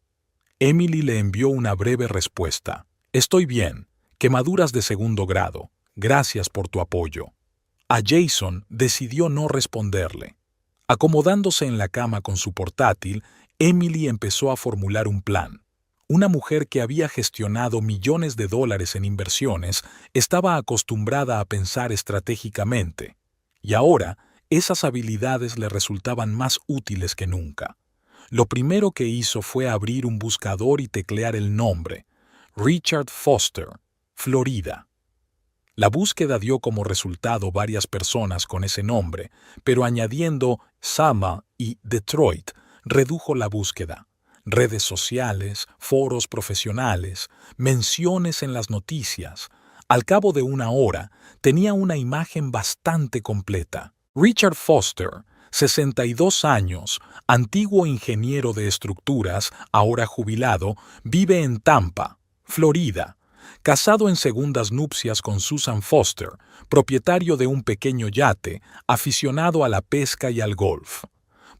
Emily le envió una breve respuesta. «Estoy bien. Quemaduras de 2º grado. Gracias por tu apoyo». A Jason decidió no responderle. Acomodándose en la cama con su portátil, Emily empezó a formular un plan. Una mujer que había gestionado millones de dólares en inversiones estaba acostumbrada a pensar estratégicamente, y ahora esas habilidades le resultaban más útiles que nunca. Lo primero que hizo fue abrir un buscador y teclear el nombre: Richard Foster, Florida. La búsqueda dio como resultado varias personas con ese nombre, pero añadiendo Sama y Detroit redujo la búsqueda. Redes sociales, foros profesionales, menciones en las noticias. Al cabo de una hora, tenía una imagen bastante completa. Richard Foster, 62 años, antiguo ingeniero de estructuras, ahora jubilado, vive en Tampa, Florida. Casado en segundas nupcias con Susan Foster, propietario de un pequeño yate, aficionado a la pesca y al golf.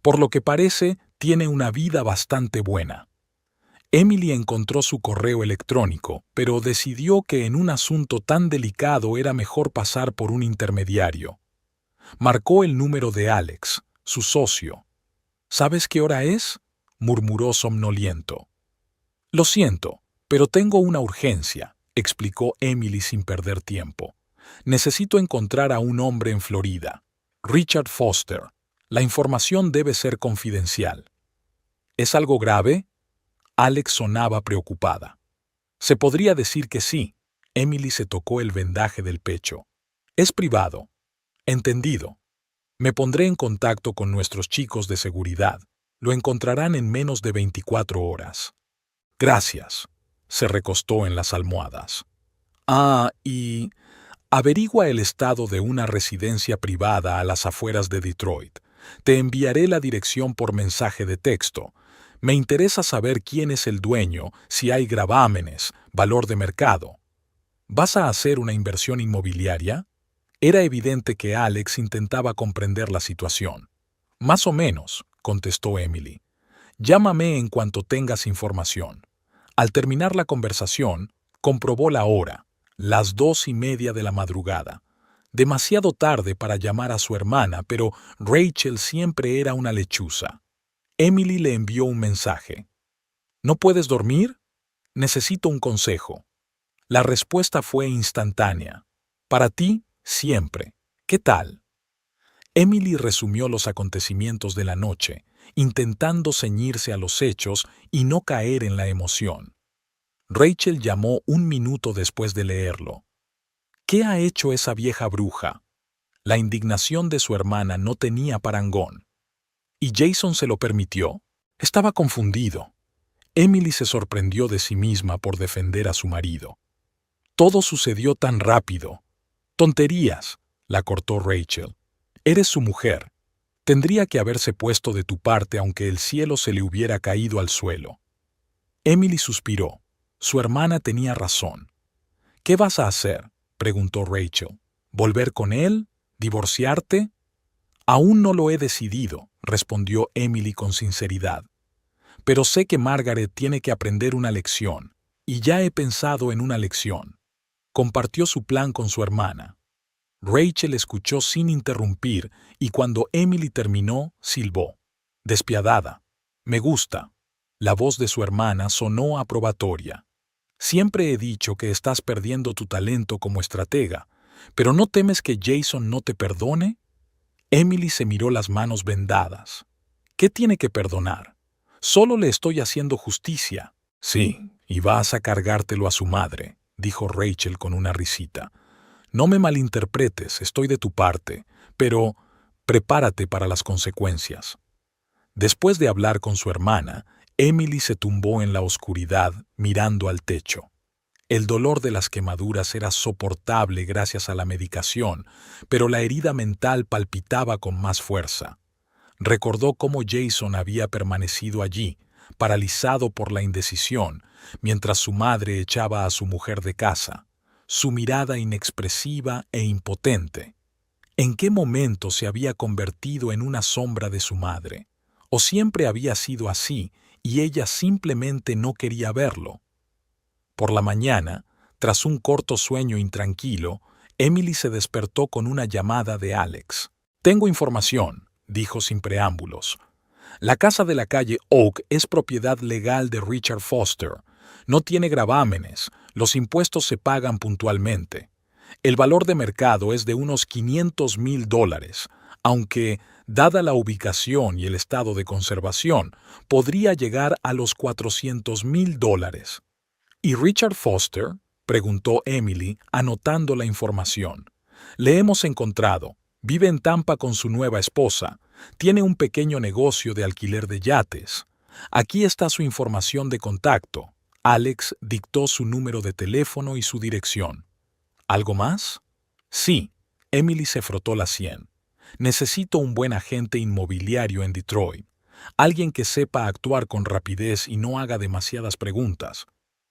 Por lo que parece, tiene una vida bastante buena. Emily encontró su correo electrónico, pero decidió que en un asunto tan delicado era mejor pasar por un intermediario. Marcó el número de Alex, su socio. «¿Sabes qué hora es?», murmuró somnoliento. «Lo siento, pero tengo una urgencia», explicó Emily sin perder tiempo. «Necesito encontrar a un hombre en Florida. Richard Foster. La información debe ser confidencial». «¿Es algo grave?», Alex sonaba preocupada. «Se podría decir que sí». Emily se tocó el vendaje del pecho. «Es privado». «Entendido. Me pondré en contacto con nuestros chicos de seguridad. Lo encontrarán en menos de 24 horas». «Gracias». Se recostó en las almohadas. Y averigua el estado de una residencia privada a las afueras de Detroit. Te enviaré la dirección por mensaje de texto. Me interesa saber quién es el dueño, si hay gravámenes, valor de mercado. ¿Vas a hacer una inversión inmobiliaria? Era evidente que Alex intentaba comprender la situación. «Más o menos», contestó Emily. «Llámame en cuanto tengas información». Al terminar la conversación, comprobó la hora, las 2:30 de la madrugada. Demasiado tarde para llamar a su hermana, pero Rachel siempre era una lechuza. Emily le envió un mensaje. «¿No puedes dormir? Necesito un consejo». La respuesta fue instantánea. «Para ti, siempre. ¿Qué tal?». Emily resumió los acontecimientos de la noche intentando ceñirse a los hechos y no caer en la emoción. Rachel llamó un minuto después de leerlo. ¿Qué ha hecho esa vieja bruja? La indignación de su hermana no tenía parangón. ¿Y Jason se lo permitió? Estaba confundido. Emily se sorprendió de sí misma por defender a su marido. Todo sucedió tan rápido. Tonterías, la cortó Rachel. Eres su mujer. Tendría que haberse puesto de tu parte aunque el cielo se le hubiera caído al suelo. Emily suspiró. Su hermana tenía razón. ¿Qué vas a hacer?, preguntó Rachel. ¿Volver con él? ¿Divorciarte? Aún no lo he decidido, respondió Emily con sinceridad. Pero sé que Margaret tiene que aprender una lección, y ya he pensado en una lección. Compartió su plan con su hermana. Rachel escuchó sin interrumpir y cuando Emily terminó, silbó. Despiadada. Me gusta. La voz de su hermana sonó aprobatoria. Siempre he dicho que estás perdiendo tu talento como estratega, pero ¿no temes que Jason no te perdone? Emily se miró las manos vendadas. ¿Qué tiene que perdonar? Solo le estoy haciendo justicia. Sí, y vas a cargártelo a su madre, dijo Rachel con una risita. No me malinterpretes, estoy de tu parte, pero prepárate para las consecuencias. Después de hablar con su hermana, Emily se tumbó en la oscuridad, mirando al techo. El dolor de las quemaduras era soportable gracias a la medicación, pero la herida mental palpitaba con más fuerza. Recordó cómo Jason había permanecido allí, paralizado por la indecisión, mientras su madre echaba a su mujer de casa, su mirada inexpresiva e impotente. ¿En qué momento se había convertido en una sombra de su madre? ¿O siempre había sido así y ella simplemente no quería verlo? Por la mañana, tras un corto sueño intranquilo, Emily se despertó con una llamada de Alex. «Tengo información», dijo sin preámbulos. «La casa de la calle Oak es propiedad legal de Richard Foster. No tiene gravámenes, los impuestos se pagan puntualmente. El valor de mercado es de unos $500,000, aunque, dada la ubicación y el estado de conservación, podría llegar a los $400,000. ¿Y Richard Foster?», preguntó Emily, anotando la información. «Le hemos encontrado. Vive en Tampa con su nueva esposa. Tiene un pequeño negocio de alquiler de yates. Aquí está su información de contacto». Alex dictó su número de teléfono y su dirección. ¿Algo más? Sí. Emily se frotó la sien. Necesito un buen agente inmobiliario en Detroit. Alguien que sepa actuar con rapidez y no haga demasiadas preguntas.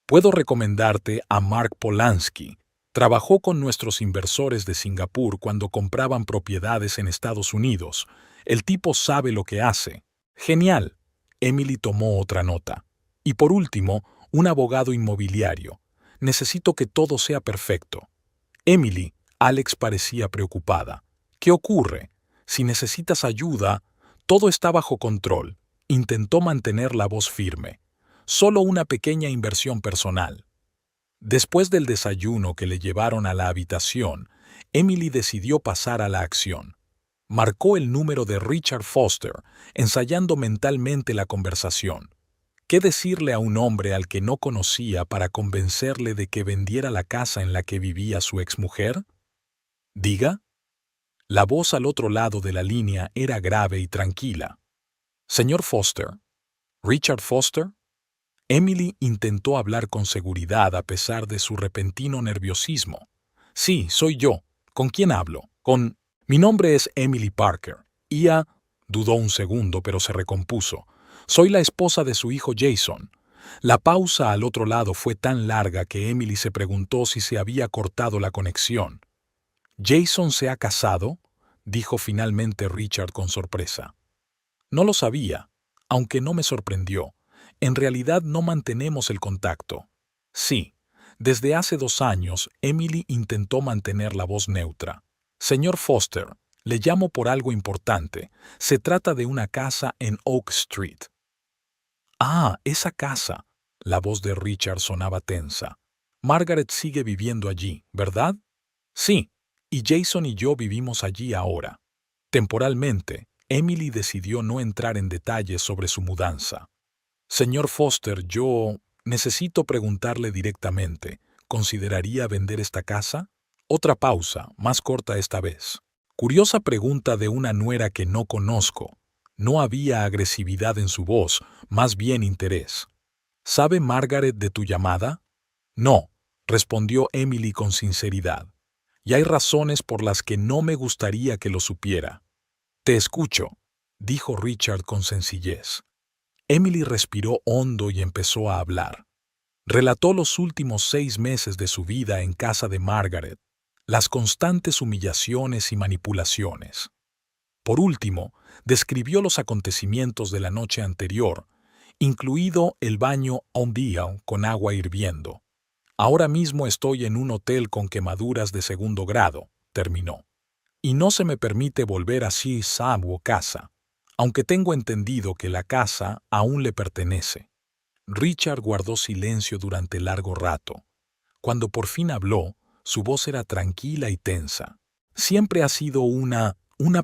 Puedo recomendarte a Mark Polanski. Trabajó con nuestros inversores de Singapur cuando compraban propiedades en Estados Unidos. El tipo sabe lo que hace. Genial. Emily tomó otra nota. Y por último, un abogado inmobiliario. Necesito que todo sea perfecto. Emily, Alex parecía preocupada. ¿Qué ocurre? Si necesitas ayuda, todo está bajo control. Intentó mantener la voz firme. Solo una pequeña inversión personal. Después del desayuno que le llevaron a la habitación, Emily decidió pasar a la acción. Marcó el número de Richard Foster, ensayando mentalmente la conversación. ¿Qué decirle a un hombre al que no conocía para convencerle de que vendiera la casa en la que vivía su exmujer? ¿Diga? La voz al otro lado de la línea era grave y tranquila. «Señor Foster». «¿Richard Foster?» Emily intentó hablar con seguridad a pesar de su repentino nerviosismo. «Sí, soy yo. ¿Con quién hablo?» «Con... Mi nombre es Emily Parker. Dudó un segundo, pero se recompuso. «Soy la esposa de su hijo Jason». La pausa al otro lado fue tan larga que Emily se preguntó si se había cortado la conexión. «¿Jason se ha casado?», dijo finalmente Richard con sorpresa. «No lo sabía, aunque no me sorprendió. En realidad no mantenemos el contacto». «Sí, desde hace 2 años Emily intentó mantener la voz neutra. Señor Foster, le llamo por algo importante. Se trata de una casa en Oak Street». «Ah, esa casa». La voz de Richard sonaba tensa. «Margaret sigue viviendo allí, ¿verdad?» «Sí, y Jason y yo vivimos allí ahora. Temporalmente, Emily decidió no entrar en detalles sobre su mudanza. Señor Foster, yo necesito preguntarle directamente, ¿consideraría vender esta casa? Otra pausa, más corta esta vez. Curiosa pregunta de una nuera que no conozco. No había agresividad en su voz, más bien interés. ¿Sabe Margaret de tu llamada? No, respondió Emily con sinceridad. Y hay razones por las que no me gustaría que lo supiera. Te escucho, dijo Richard con sencillez. Emily respiró hondo y empezó a hablar. Relató los últimos 6 meses de su vida en casa de Margaret, las constantes humillaciones y manipulaciones. Por último, describió los acontecimientos de la noche anterior, incluido el baño un día con agua hirviendo. Ahora mismo estoy en un hotel con quemaduras de 2º grado, terminó. Y no se me permite volver a su casa, aunque tengo entendido que la casa aún le pertenece. Richard guardó silencio durante largo rato. Cuando por fin habló, su voz era tranquila y tensa. Siempre ha sido una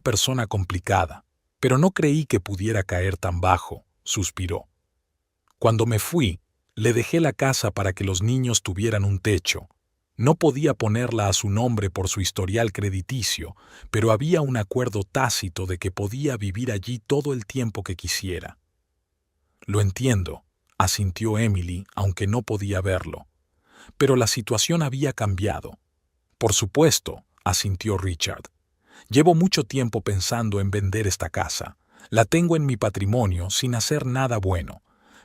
persona complicada, pero no creí que pudiera caer tan bajo, suspiró. Cuando me fui, le dejé la casa para que los niños tuvieran un techo. No podía ponerla a su nombre por su historial crediticio, pero había un acuerdo tácito de que podía vivir allí todo el tiempo que quisiera. Lo entiendo, asintió Emily, aunque no podía verlo. Pero la situación había cambiado. Por supuesto, asintió Richard. Llevo mucho tiempo pensando en vender esta casa. La tengo en mi patrimonio sin hacer nada bueno,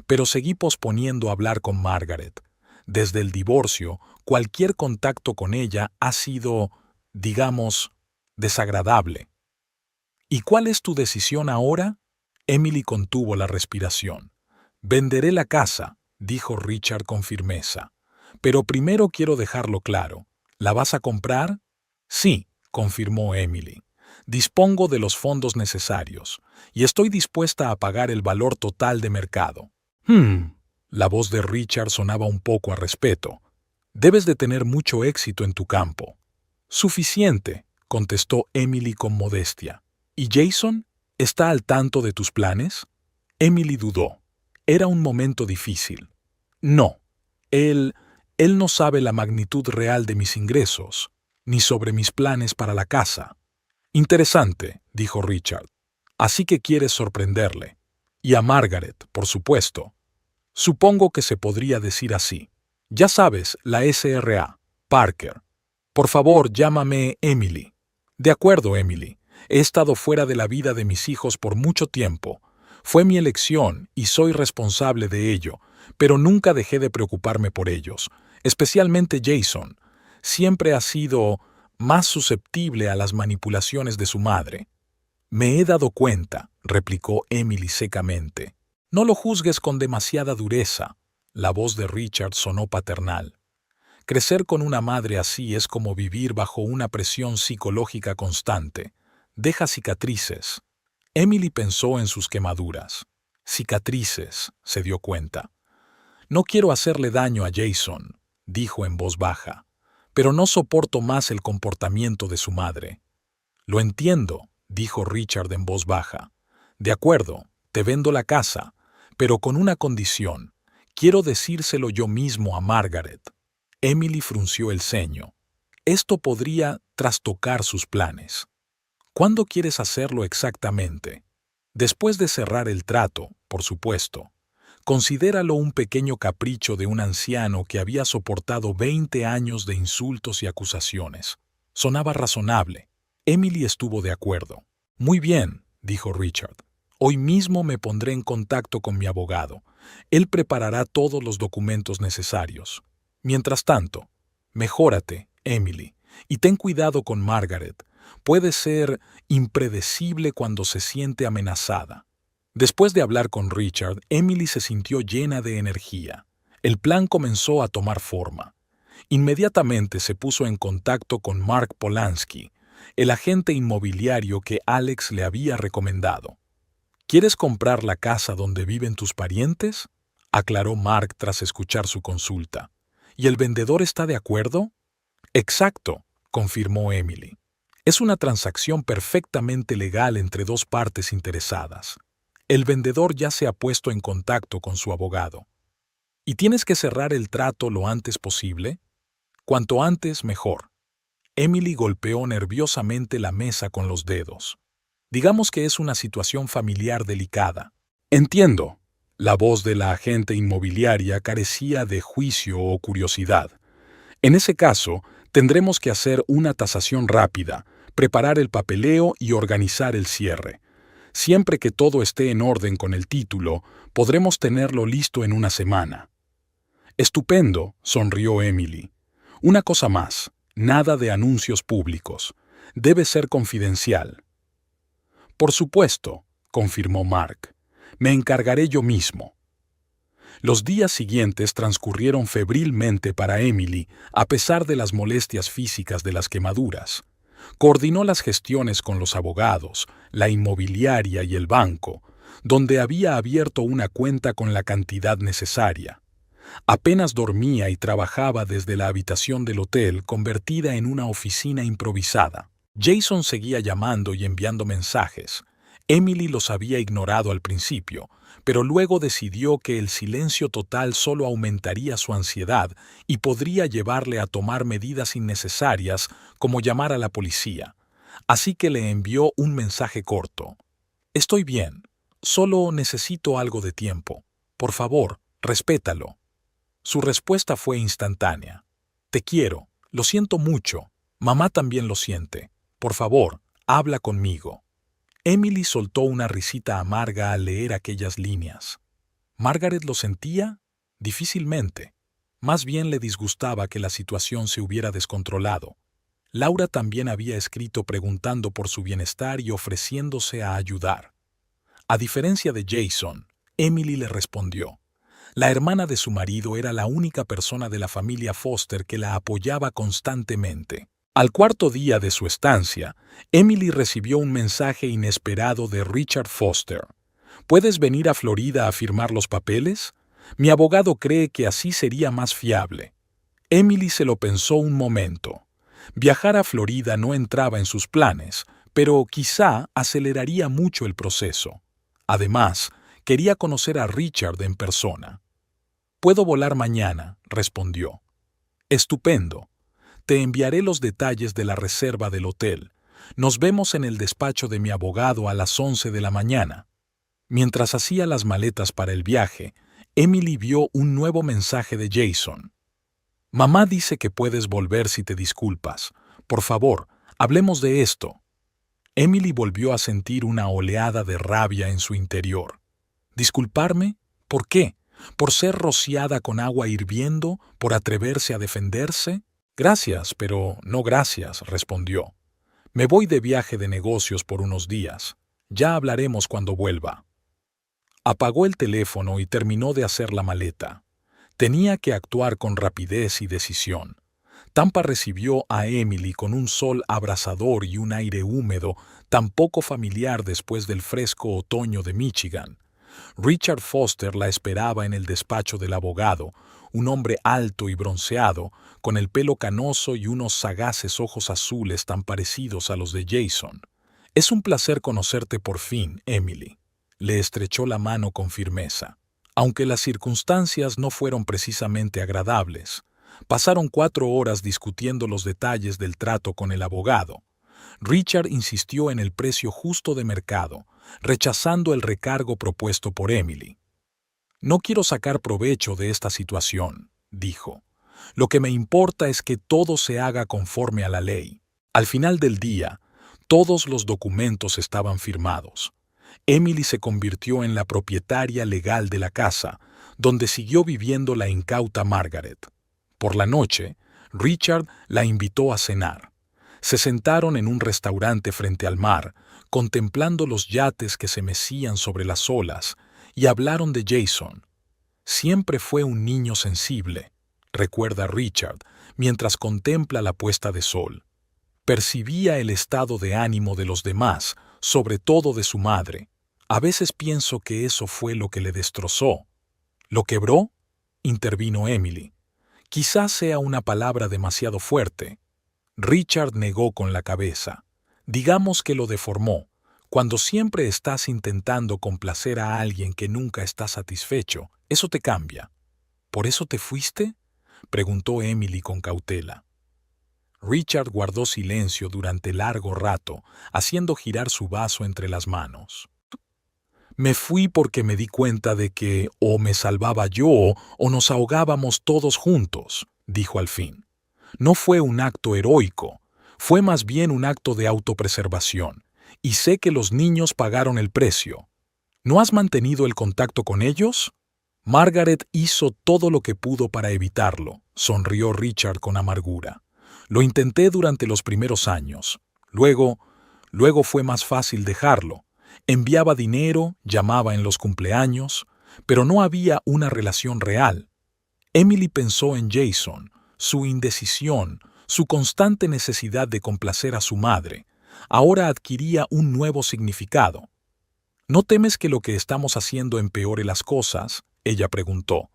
pero seguí posponiendo hablar con Margaret. Desde el divorcio, cualquier contacto con ella ha sido, digamos, desagradable. ¿Y cuál es tu decisión ahora? Emily contuvo la respiración. Venderé la casa, dijo Richard con firmeza. Pero primero quiero dejarlo claro. ¿La vas a comprar? Sí, confirmó Emily. Dispongo de los fondos necesarios, y estoy dispuesta a pagar el valor total de mercado. La voz de Richard sonaba un poco a respeto. Debes de tener mucho éxito en tu campo. Suficiente, contestó Emily con modestia. ¿Y Jason? ¿Está al tanto de tus planes? Emily dudó. Era un momento difícil. No, él no sabe la magnitud real de mis ingresos, ni sobre mis planes para la casa. Interesante, dijo Richard. Así que quieres sorprenderle. Y a Margaret, por supuesto. Supongo que se podría decir así. Ya sabes, la SRA, Parker. Por favor, llámame Emily. De acuerdo, Emily. He estado fuera de la vida de mis hijos por mucho tiempo. Fue mi elección y soy responsable de ello, pero nunca dejé de preocuparme por ellos, especialmente Jason. Siempre ha sido más susceptible a las manipulaciones de su madre. Me he dado cuenta, replicó Emily secamente. No lo juzgues con demasiada dureza. La voz de Richard sonó paternal. Crecer con una madre así es como vivir bajo una presión psicológica constante. Deja cicatrices. Emily pensó en sus quemaduras. Cicatrices, se dio cuenta. No quiero hacerle daño a Jason, dijo en voz baja, pero no soporto más el comportamiento de su madre. Lo entiendo, dijo Richard en voz baja. De acuerdo, te vendo la casa, pero con una condición. Quiero decírselo yo mismo a Margaret. Emily frunció el ceño. Esto podría trastocar sus planes. ¿Cuándo quieres hacerlo exactamente? Después de cerrar el trato, por supuesto. Considéralo un pequeño capricho de un anciano que había soportado 20 años de insultos y acusaciones. Sonaba razonable. Emily estuvo de acuerdo. Muy bien, dijo Richard. Hoy mismo me pondré en contacto con mi abogado. Él preparará todos los documentos necesarios. Mientras tanto, mejórate, Emily, y ten cuidado con Margaret. Puede ser impredecible cuando se siente amenazada. Después de hablar con Richard, Emily se sintió llena de energía. El plan comenzó a tomar forma. Inmediatamente se puso en contacto con Mark Polanski, el agente inmobiliario que Alex le había recomendado. ¿Quieres comprar la casa donde viven tus parientes?, aclaró Mark tras escuchar su consulta. ¿Y el vendedor está de acuerdo? Exacto, confirmó Emily. Es una transacción perfectamente legal entre dos partes interesadas. El vendedor ya se ha puesto en contacto con su abogado. ¿Y tienes que cerrar el trato lo antes posible? Cuanto antes, mejor. Emily golpeó nerviosamente la mesa con los dedos. Digamos que es una situación familiar delicada. Entiendo. La voz de la agente inmobiliaria carecía de juicio o curiosidad. En ese caso, tendremos que hacer una tasación rápida, preparar el papeleo y organizar el cierre. Siempre que todo esté en orden con el título, podremos tenerlo listo en una semana. Estupendo, sonrió Emily. Una cosa más, nada de anuncios públicos. Debe ser confidencial. Por supuesto, confirmó Mark. Me encargaré yo mismo. Los días siguientes transcurrieron febrilmente para Emily, a pesar de las molestias físicas de las quemaduras. Coordinó las gestiones con los abogados, la inmobiliaria y el banco, donde había abierto una cuenta con la cantidad necesaria. Apenas dormía y trabajaba desde la habitación del hotel convertida en una oficina improvisada. Jason seguía llamando y enviando mensajes. Emily los había ignorado al principio, pero luego decidió que el silencio total solo aumentaría su ansiedad y podría llevarle a tomar medidas innecesarias como llamar a la policía. Así que le envió un mensaje corto. Estoy bien, solo necesito algo de tiempo. Por favor, respétalo. Su respuesta fue instantánea. Te quiero, lo siento mucho, mamá también lo siente. Por favor, habla conmigo. Emily soltó una risita amarga al leer aquellas líneas. ¿Margaret lo sentía? Difícilmente. Más bien le disgustaba que la situación se hubiera descontrolado. Laura también había escrito preguntando por su bienestar y ofreciéndose a ayudar. A diferencia de Jason, Emily le respondió. La hermana de su marido era la única persona de la familia Foster que la apoyaba constantemente. Al cuarto día de su estancia, Emily recibió un mensaje inesperado de Richard Foster. ¿Puedes venir a Florida a firmar los papeles? Mi abogado cree que así sería más fiable. Emily se lo pensó un momento. Viajar a Florida no entraba en sus planes, pero quizá aceleraría mucho el proceso. Además, quería conocer a Richard en persona. «Puedo volar mañana», respondió. «Estupendo. Te enviaré los detalles de la reserva del hotel. Nos vemos en el despacho de mi abogado a las 11 de la mañana». Mientras hacía las maletas para el viaje, Emily vio un nuevo mensaje de Jason. «Mamá dice que puedes volver si te disculpas. Por favor, hablemos de esto». Emily volvió a sentir una oleada de rabia en su interior. ¿Disculparme? ¿Por qué? ¿Por ser rociada con agua hirviendo? ¿Por atreverse a defenderse? Gracias, pero no gracias, respondió. Me voy de viaje de negocios por unos días. Ya hablaremos cuando vuelva. Apagó el teléfono y terminó de hacer la maleta. Tenía que actuar con rapidez y decisión. Tampa recibió a Emily con un sol abrasador y un aire húmedo tan poco familiar después del fresco otoño de Michigan. Richard Foster la esperaba en el despacho del abogado, un hombre alto y bronceado, con el pelo canoso y unos sagaces ojos azules tan parecidos a los de Jason. «Es un placer conocerte por fin, Emily». Le estrechó la mano con firmeza. Aunque las circunstancias no fueron precisamente agradables, pasaron 4 horas discutiendo los detalles del trato con el abogado. Richard insistió en el precio justo de mercado, rechazando el recargo propuesto por Emily. «No quiero sacar provecho de esta situación», dijo. «Lo que me importa es que todo se haga conforme a la ley». Al final del día, todos los documentos estaban firmados. Emily se convirtió en la propietaria legal de la casa, donde siguió viviendo la incauta Margaret. Por la noche, Richard la invitó a cenar. Se sentaron en un restaurante frente al mar, contemplando los yates que se mecían sobre las olas, y hablaron de Jason. Siempre fue un niño sensible, recuerda Richard, mientras contempla la puesta de sol. Percibía el estado de ánimo de los demás, sobre todo de su madre. A veces pienso que eso fue lo que le destrozó. ¿Lo quebró?, intervino Emily. Quizás sea una palabra demasiado fuerte. Richard negó con la cabeza. Digamos que lo deformó. Cuando siempre estás intentando complacer a alguien que nunca está satisfecho, eso te cambia. ¿Por eso te fuiste?, preguntó Emily con cautela. Richard guardó silencio durante largo rato, haciendo girar su vaso entre las manos. Me fui porque me di cuenta de que o me salvaba yo o nos ahogábamos todos juntos, dijo al fin. No fue un acto heroico, fue más bien un acto de autopreservación, y sé que los niños pagaron el precio. ¿No has mantenido el contacto con ellos? Margaret hizo todo lo que pudo para evitarlo, sonrió Richard con amargura. Lo intenté durante los primeros años. Luego fue más fácil dejarlo. Enviaba dinero, llamaba en los cumpleaños, pero no había una relación real. Emily pensó en Jason, su indecisión, su constante necesidad de complacer a su madre. Ahora adquiría un nuevo significado. ¿No temes que lo que estamos haciendo empeore las cosas?, ella preguntó.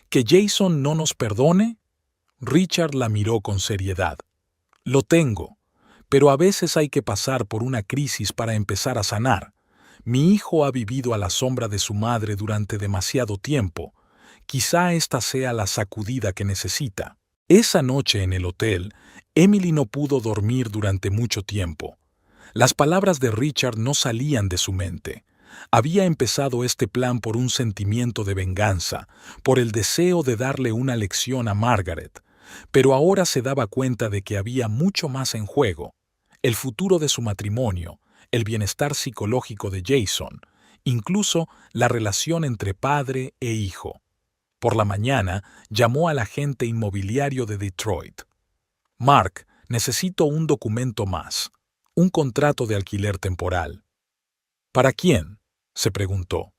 ¿Que Jason no nos perdone? Richard la miró con seriedad. Lo tengo, pero a veces hay que pasar por una crisis para empezar a sanar. Mi hijo ha vivido a la sombra de su madre durante demasiado tiempo. Quizá esta sea la sacudida que necesita. Esa noche en el hotel, Emily no pudo dormir durante mucho tiempo. Las palabras de Richard no salían de su mente. Había empezado este plan por un sentimiento de venganza, por el deseo de darle una lección a Margaret, pero ahora se daba cuenta de que había mucho más en juego: el futuro de su matrimonio, el bienestar psicológico de Jason, incluso la relación entre padre e hijo. Por la mañana llamó al agente inmobiliario de Detroit. Mark, necesito un documento más, un contrato de alquiler temporal. ¿Para quién?, se preguntó.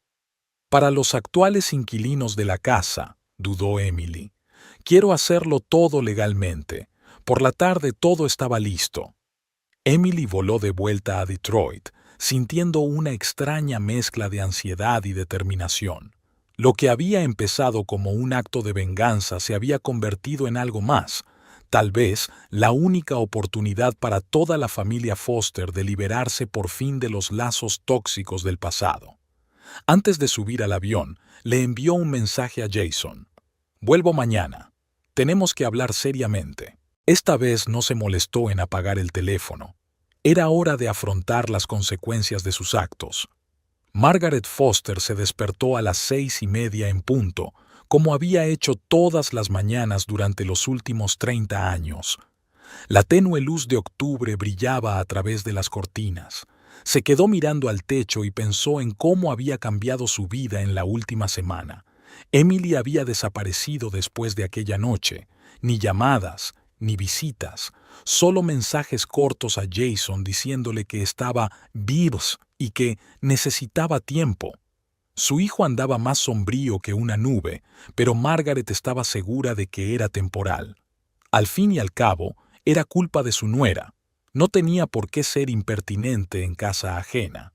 Para los actuales inquilinos de la casa, dudó Emily. Quiero hacerlo todo legalmente. Por la tarde todo estaba listo. Emily voló de vuelta a Detroit, sintiendo una extraña mezcla de ansiedad y determinación. Lo que había empezado como un acto de venganza se había convertido en algo más, tal vez la única oportunidad para toda la familia Foster de liberarse por fin de los lazos tóxicos del pasado. Antes de subir al avión, le envió un mensaje a Jason. «Vuelvo mañana. Tenemos que hablar seriamente». Esta vez no se molestó en apagar el teléfono. Era hora de afrontar las consecuencias de sus actos. Margaret Foster se despertó a las 6:30 en punto, como había hecho todas las mañanas durante los últimos 30 años. La tenue luz de octubre brillaba a través de las cortinas. Se quedó mirando al techo y pensó en cómo había cambiado su vida en la última semana. Emily había desaparecido después de aquella noche. Ni llamadas, ni visitas, solo mensajes cortos a Jason diciéndole que estaba vivos y que necesitaba tiempo. Su hijo andaba más sombrío que una nube, pero Margaret estaba segura de que era temporal. Al fin y al cabo, era culpa de su nuera. No tenía por qué ser impertinente en casa ajena.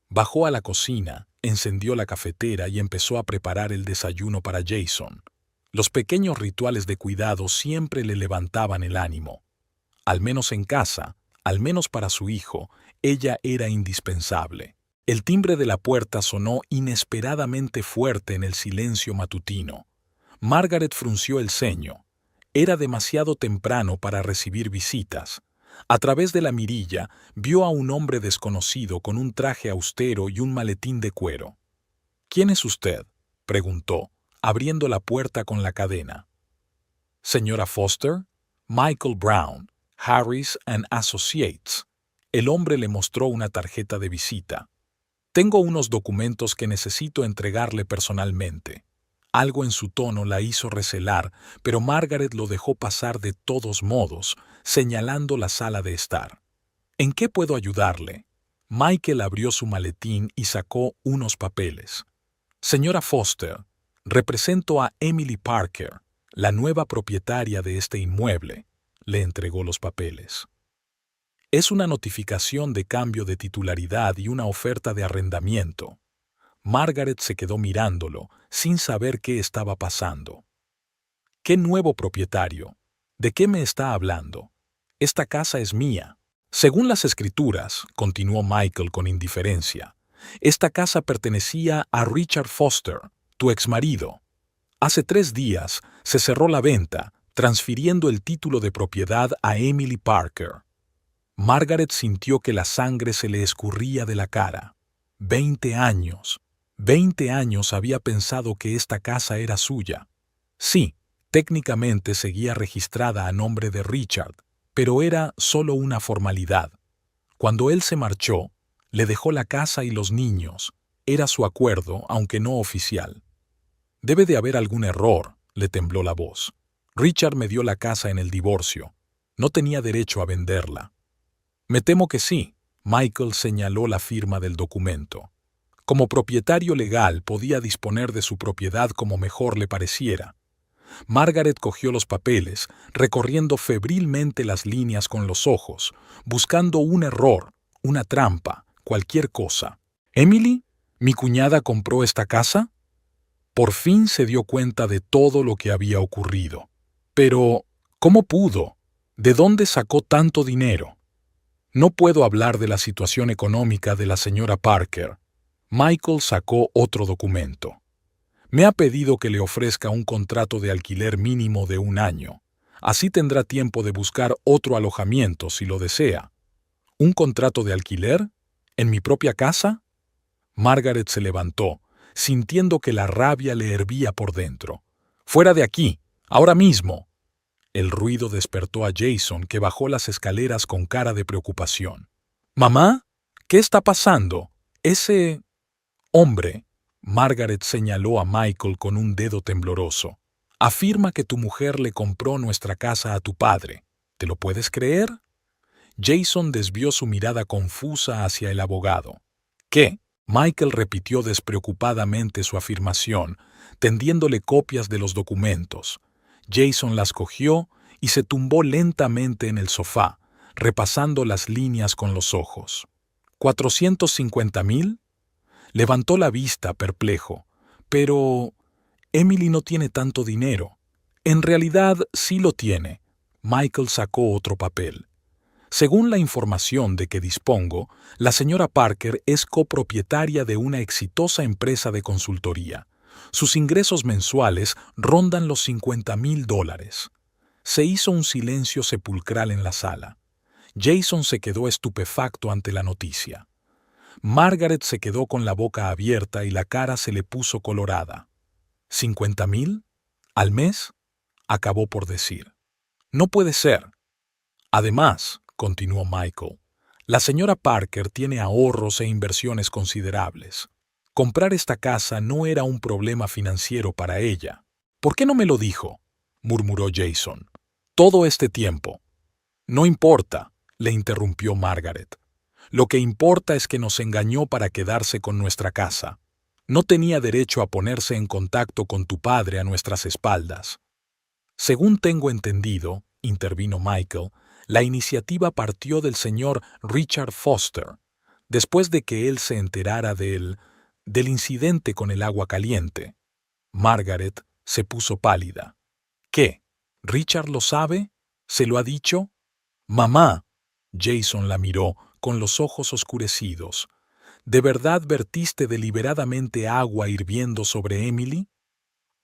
Bajó a la cocina, encendió la cafetera y empezó a preparar el desayuno para Jason. Los pequeños rituales de cuidado siempre le levantaban el ánimo. Al menos en casa, al menos para su hijo, ella era indispensable. El timbre de la puerta sonó inesperadamente fuerte en el silencio matutino. Margaret frunció el ceño. Era demasiado temprano para recibir visitas. A través de la mirilla vio a un hombre desconocido con un traje austero y un maletín de cuero. «¿Quién es usted?», preguntó, abriendo la puerta con la cadena. «Señora Foster, Michael Brown, Harris and Associates». El hombre le mostró una tarjeta de visita. «Tengo unos documentos que necesito entregarle personalmente». Algo en su tono la hizo recelar, pero Margaret lo dejó pasar de todos modos, señalando la sala de estar. «¿En qué puedo ayudarle?». Michael abrió su maletín y sacó unos papeles. «Señora Foster, represento a Emily Parker, la nueva propietaria de este inmueble», le entregó los papeles. «Es una notificación de cambio de titularidad y una oferta de arrendamiento». Margaret se quedó mirándolo, sin saber qué estaba pasando. «¿Qué nuevo propietario? ¿De qué me está hablando? Esta casa es mía». Según las escrituras, continuó Michael con indiferencia, esta casa pertenecía a Richard Foster, tu exmarido. Hace 3 días se cerró la venta, transfiriendo el título de propiedad a Emily Parker. Margaret sintió que la sangre se le escurría de la cara. 20 años. 20 años había pensado que esta casa era suya. Sí, técnicamente seguía registrada a nombre de Richard, pero era solo una formalidad. Cuando él se marchó, le dejó la casa y los niños. Era su acuerdo, aunque no oficial. Debe de haber algún error, le tembló la voz. Richard me dio la casa en el divorcio. No tenía derecho a venderla. Me temo que sí, Michael señaló la firma del documento. Como propietario legal podía disponer de su propiedad como mejor le pareciera. Margaret cogió los papeles, recorriendo febrilmente las líneas con los ojos, buscando un error, una trampa, cualquier cosa. ¿Emily? ¿Mi cuñada compró esta casa? Por fin se dio cuenta de todo lo que había ocurrido. Pero, ¿cómo pudo? ¿De dónde sacó tanto dinero? No puedo hablar de la situación económica de la señora Parker. Michael sacó otro documento. Me ha pedido que le ofrezca un contrato de alquiler mínimo de 1 año. Así tendrá tiempo de buscar otro alojamiento si lo desea. ¿Un contrato de alquiler? ¿En mi propia casa? Margaret se levantó, sintiendo que la rabia le hervía por dentro. ¡Fuera de aquí! ¡Ahora mismo! El ruido despertó a Jason, que bajó las escaleras con cara de preocupación. «¿Mamá? ¿Qué está pasando? Ese hombre», Margaret señaló a Michael con un dedo tembloroso, «afirma que tu mujer le compró nuestra casa a tu padre. ¿Te lo puedes creer?» Jason desvió su mirada confusa hacia el abogado. «¿Qué?» Michael repitió despreocupadamente su afirmación, tendiéndole copias de los documentos. Jason las cogió y se tumbó lentamente en el sofá, repasando las líneas con los ojos. ¿450,000? Levantó la vista, perplejo. Pero Emily no tiene tanto dinero. En realidad sí lo tiene. Michael sacó otro papel. Según la información de que dispongo, la señora Parker es copropietaria de una exitosa empresa de consultoría. Sus ingresos mensuales rondan los $50,000. Se hizo un silencio sepulcral en la sala. Jason se quedó estupefacto ante la noticia. Margaret se quedó con la boca abierta y la cara se le puso colorada. ¿50,000? ¿Al mes? Acabó por decir. No puede ser. Además, continuó Michael, la señora Parker tiene ahorros e inversiones considerables. Comprar esta casa no era un problema financiero para ella. ¿Por qué no me lo dijo?, murmuró Jason. Todo este tiempo. No importa, le interrumpió Margaret. Lo que importa es que nos engañó para quedarse con nuestra casa. No tenía derecho a ponerse en contacto con tu padre a nuestras espaldas. Según tengo entendido, intervino Michael, la iniciativa partió del señor Richard Foster, después de que él se enterara del incidente con el agua caliente. Margaret se puso pálida. ¿Qué? ¿Richard lo sabe? ¿Se lo ha dicho? Mamá. Jason la miró con los ojos oscurecidos. ¿De verdad vertiste deliberadamente agua hirviendo sobre Emily?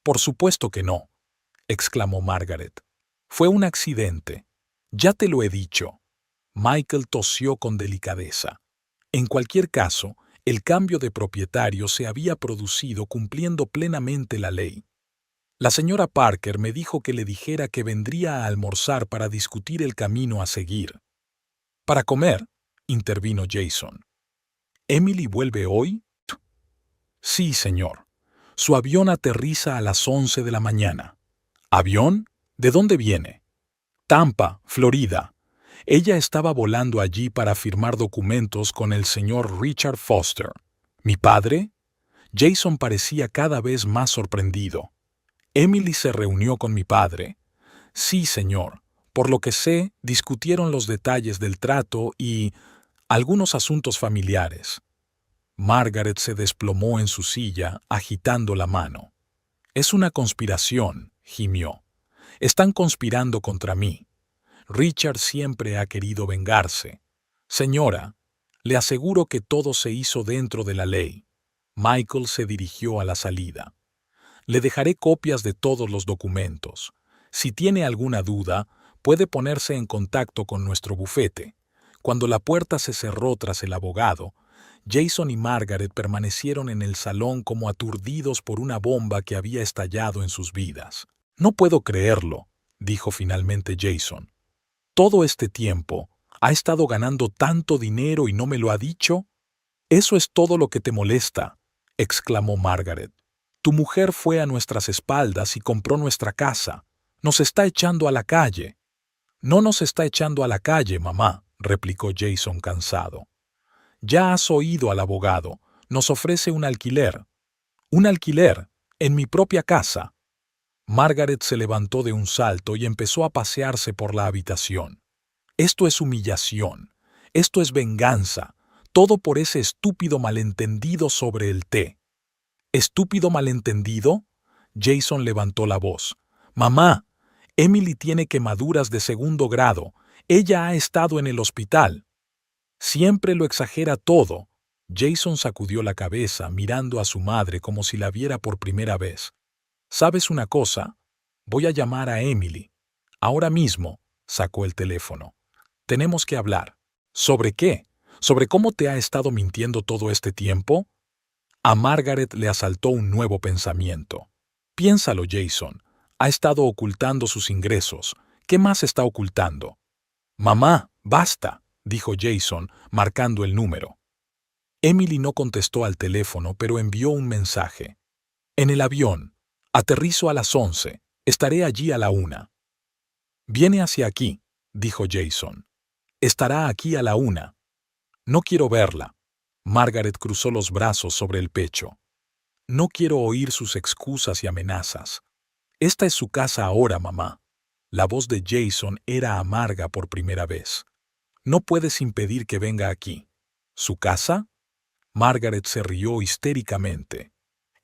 Por supuesto que no, exclamó Margaret. Fue un accidente. Ya te lo he dicho. Michael tosió con delicadeza. En cualquier caso, el cambio de propietario se había producido cumpliendo plenamente la ley. La señora Parker me dijo que le dijera que vendría a almorzar para discutir el camino a seguir. «Para comer», intervino Jason. «¿Emily vuelve hoy?» «Sí, señor. Su avión aterriza a las 11 de la mañana». «¿Avión? ¿De dónde viene?» «Tampa, Florida. Ella estaba volando allí para firmar documentos con el señor Richard Foster». «¿Mi padre?» Jason parecía cada vez más sorprendido. «Emily se reunió con mi padre». «Sí, señor. Por lo que sé, discutieron los detalles del trato y algunos asuntos familiares». Margaret se desplomó en su silla, agitando la mano. «Es una conspiración», gimió. «Están conspirando contra mí. Richard siempre ha querido vengarse. Señora, le aseguro que todo se hizo dentro de la ley. Michael se dirigió a la salida. Le dejaré copias de todos los documentos. Si tiene alguna duda, puede ponerse en contacto con nuestro bufete. Cuando la puerta se cerró tras el abogado, Jason y Margaret permanecieron en el salón como aturdidos por una bomba que había estallado en sus vidas. No puedo creerlo, dijo finalmente Jason. Todo este tiempo ha estado ganando tanto dinero y no me lo ha dicho. Eso es todo lo que te molesta, exclamó Margaret. Tu mujer fue a nuestras espaldas y compró nuestra casa. Nos está echando a la calle. No nos está echando a la calle, mamá, replicó Jason cansado. Ya has oído al abogado. Nos ofrece un alquiler. Un alquiler, en mi propia casa. Margaret se levantó de un salto y empezó a pasearse por la habitación. Esto es humillación. Esto es venganza. Todo por ese estúpido malentendido sobre el té. ¿Estúpido malentendido? Jason levantó la voz. Mamá, Emily tiene quemaduras de 2º grado. Ella ha estado en el hospital. Siempre lo exagera todo. Jason sacudió la cabeza, mirando a su madre como si la viera por primera vez. ¿Sabes una cosa? Voy a llamar a Emily. Ahora mismo. Sacó el teléfono. Tenemos que hablar. ¿Sobre qué? ¿Sobre cómo te ha estado mintiendo todo este tiempo? A Margaret le asaltó un nuevo pensamiento. Piénsalo, Jason. Ha estado ocultando sus ingresos. ¿Qué más está ocultando? Mamá, basta, dijo Jason, marcando el número. Emily no contestó al teléfono, pero envió un mensaje. En el avión. Aterrizo a las 11. Estaré allí a la 1. Viene hacia aquí, dijo Jason. Estará aquí a la 1. No quiero verla. Margaret cruzó los brazos sobre el pecho. No quiero oír sus excusas y amenazas. Esta es su casa ahora, mamá. La voz de Jason era amarga por primera vez. No puedes impedir que venga aquí. ¿Su casa? Margaret se rió histéricamente.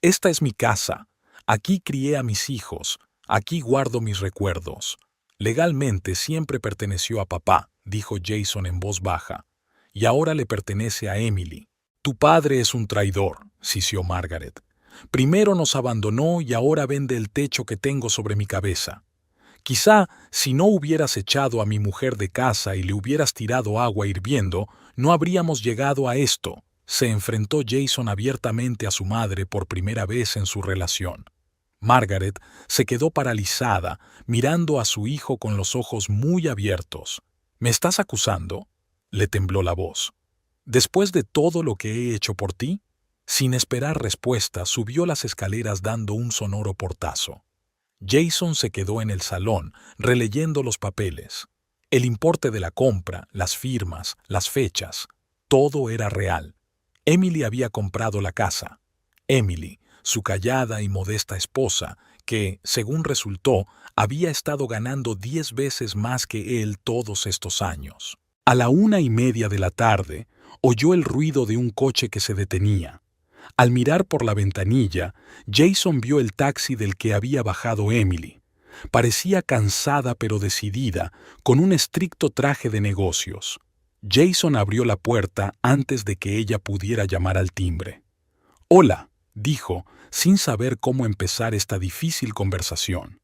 Esta es mi casa. Aquí crié a mis hijos. Aquí guardo mis recuerdos. Legalmente siempre perteneció a papá, dijo Jason en voz baja. Y ahora le pertenece a Emily. Tu padre es un traidor, sisió Margaret. Primero nos abandonó y ahora vende el techo que tengo sobre mi cabeza. Quizá, si no hubieras echado a mi mujer de casa y le hubieras tirado agua hirviendo, no habríamos llegado a esto. Se enfrentó Jason abiertamente a su madre por primera vez en su relación. Margaret se quedó paralizada, mirando a su hijo con los ojos muy abiertos. ¿Me estás acusando? Le tembló la voz. ¿Después de todo lo que he hecho por ti? Sin esperar respuesta, subió las escaleras dando un sonoro portazo. Jason se quedó en el salón, releyendo los papeles. El importe de la compra, las firmas, las fechas, todo era real. Emily había comprado la casa. Emily, su callada y modesta esposa, que, según resultó, había estado ganando 10 veces más que él todos estos años. A la 1:30 de la tarde, oyó el ruido de un coche que se detenía. Al mirar por la ventanilla, Jason vio el taxi del que había bajado Emily. Parecía cansada pero decidida, con un estricto traje de negocios. Jason abrió la puerta antes de que ella pudiera llamar al timbre. «Hola», dijo, sin saber cómo empezar esta difícil conversación.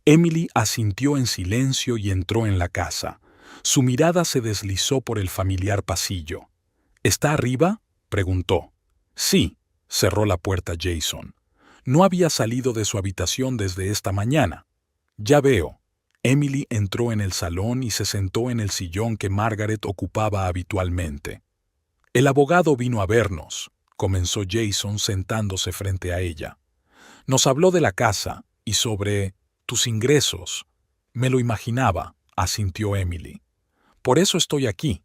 Emily asintió en silencio y entró en la casa. Su mirada se deslizó por el familiar pasillo. «¿Está arriba?», preguntó. «Sí», cerró la puerta Jason. «No había salido de su habitación desde esta mañana». «Ya veo». Emily entró en el salón y se sentó en el sillón que Margaret ocupaba habitualmente. «El abogado vino a vernos», comenzó Jason sentándose frente a ella. «Nos habló de la casa y sobre tus ingresos». «Me lo imaginaba», asintió Emily. «Por eso estoy aquí.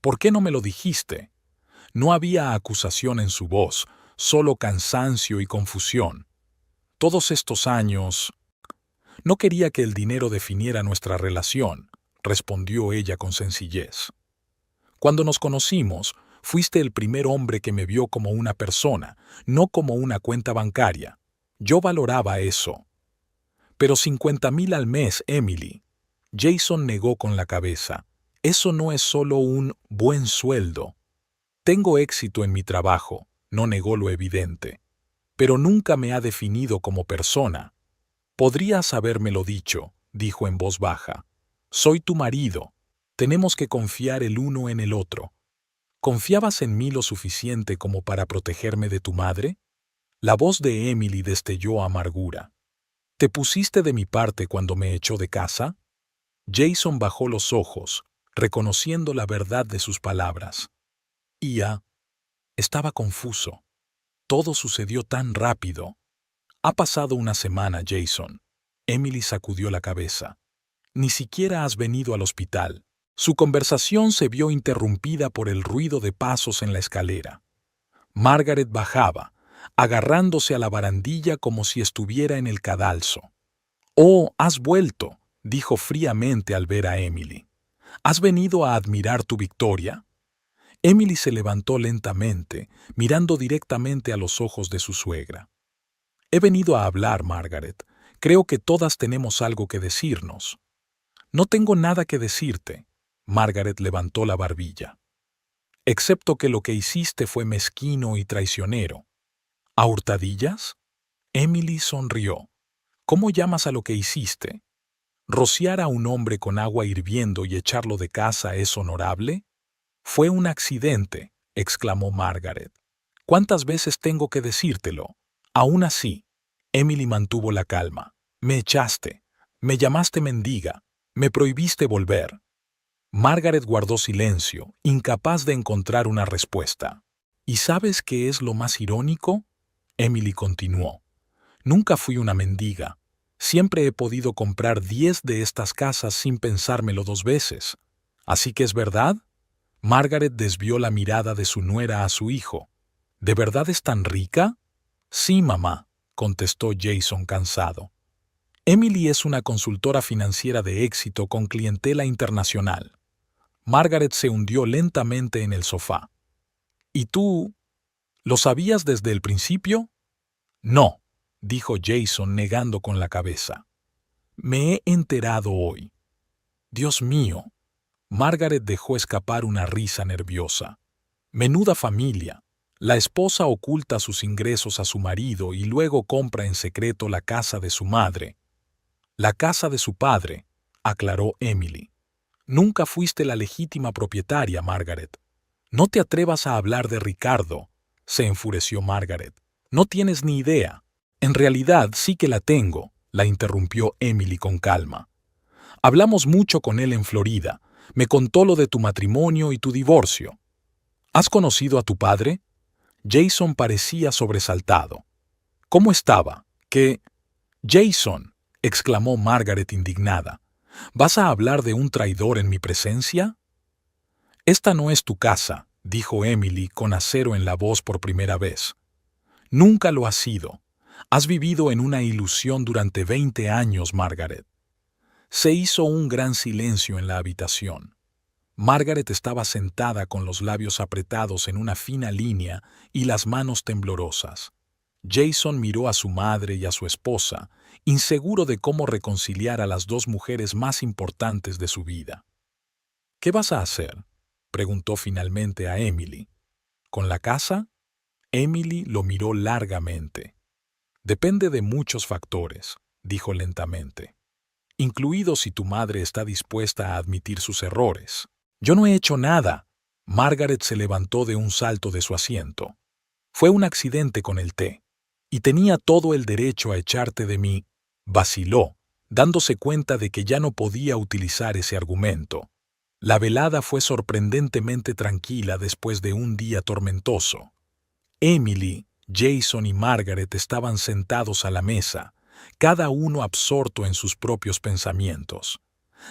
¿Por qué no me lo dijiste?» No había acusación en su voz, solo cansancio y confusión. «Todos estos años...» «No quería que el dinero definiera nuestra relación», respondió ella con sencillez. «Cuando nos conocimos, fuiste el primer hombre que me vio como una persona, no como una cuenta bancaria. Yo valoraba eso». «Pero 50,000 al mes, Emily». Jason negó con la cabeza. Eso no es solo un buen sueldo. Tengo éxito en mi trabajo, no negó lo evidente, pero nunca me ha definido como persona. Podrías habérmelo dicho, dijo en voz baja. Soy tu marido. Tenemos que confiar el uno en el otro. ¿Confiabas en mí lo suficiente como para protegerme de tu madre? La voz de Emily destelló amargura. ¿Te pusiste de mi parte cuando me echó de casa? Jason bajó los ojos, reconociendo la verdad de sus palabras. Estaba confuso. Todo sucedió tan rápido. Ha pasado una semana, Jason. Emily sacudió la cabeza. Ni siquiera has venido al hospital. Su conversación se vio interrumpida por el ruido de pasos en la escalera. Margaret bajaba, agarrándose a la barandilla como si estuviera en el cadalso. «Oh, has vuelto», dijo fríamente al ver a Emily. «¿Has venido a admirar tu victoria?» Emily se levantó lentamente, mirando directamente a los ojos de su suegra. «He venido a hablar, Margaret. Creo que todas tenemos algo que decirnos». «No tengo nada que decirte». Margaret levantó la barbilla. «Excepto que lo que hiciste fue mezquino y traicionero». ¿A hurtadillas? Emily sonrió. ¿Cómo llamas a lo que hiciste? ¿Rociar a un hombre con agua hirviendo y echarlo de casa es honorable? Fue un accidente, exclamó Margaret. ¿Cuántas veces tengo que decírtelo? Aún así, Emily mantuvo la calma. Me echaste, me llamaste mendiga, me prohibiste volver. Margaret guardó silencio, incapaz de encontrar una respuesta. ¿Y sabes qué es lo más irónico? Emily continuó. Nunca fui una mendiga. Siempre he podido comprar 10 de estas casas sin pensármelo 2 veces. ¿Así que es verdad? Margaret desvió la mirada de su nuera a su hijo. ¿De verdad es tan rica? Sí, mamá, contestó Jason cansado. Emily es una consultora financiera de éxito con clientela internacional. Margaret se hundió lentamente en el sofá. ¿Y tú? ¿Lo sabías desde el principio? No, dijo Jason negando con la cabeza. Me he enterado hoy. Dios mío. Margaret dejó escapar una risa nerviosa. Menuda familia. La esposa oculta sus ingresos a su marido y luego compra en secreto la casa de su madre. La casa de su padre, aclaró Emily. Nunca fuiste la legítima propietaria, Margaret. No te atrevas a hablar de Ricardo, se enfureció Margaret. No tienes ni idea. En realidad sí que la tengo, la interrumpió Emily con calma. Hablamos mucho con él en Florida. Me contó lo de tu matrimonio y tu divorcio. ¿Has conocido a tu padre? Jason parecía sobresaltado. ¿Cómo estaba? ¿Qué? Jason, exclamó Margaret indignada. ¿Vas a hablar de un traidor en mi presencia? Esta no es tu casa, dijo Emily con acero en la voz por primera vez. Nunca lo has sido. Has vivido en una ilusión durante 20 años, Margaret. Se hizo un gran silencio en la habitación. Margaret estaba sentada con los labios apretados en una fina línea y las manos temblorosas. Jason miró a su madre y a su esposa, inseguro de cómo reconciliar a las dos mujeres más importantes de su vida. ¿Qué vas a hacer?, preguntó finalmente a Emily. ¿Con la casa? Emily lo miró largamente. Depende de muchos factores, dijo lentamente, incluido si tu madre está dispuesta a admitir sus errores. Yo no he hecho nada. Margaret se levantó de un salto de su asiento. Fue un accidente con el té, y tenía todo el derecho a echarte de mí. Vaciló, dándose cuenta de que ya no podía utilizar ese argumento. La velada fue sorprendentemente tranquila después de un día tormentoso. Emily, Jason y Margaret estaban sentados a la mesa, cada uno absorto en sus propios pensamientos.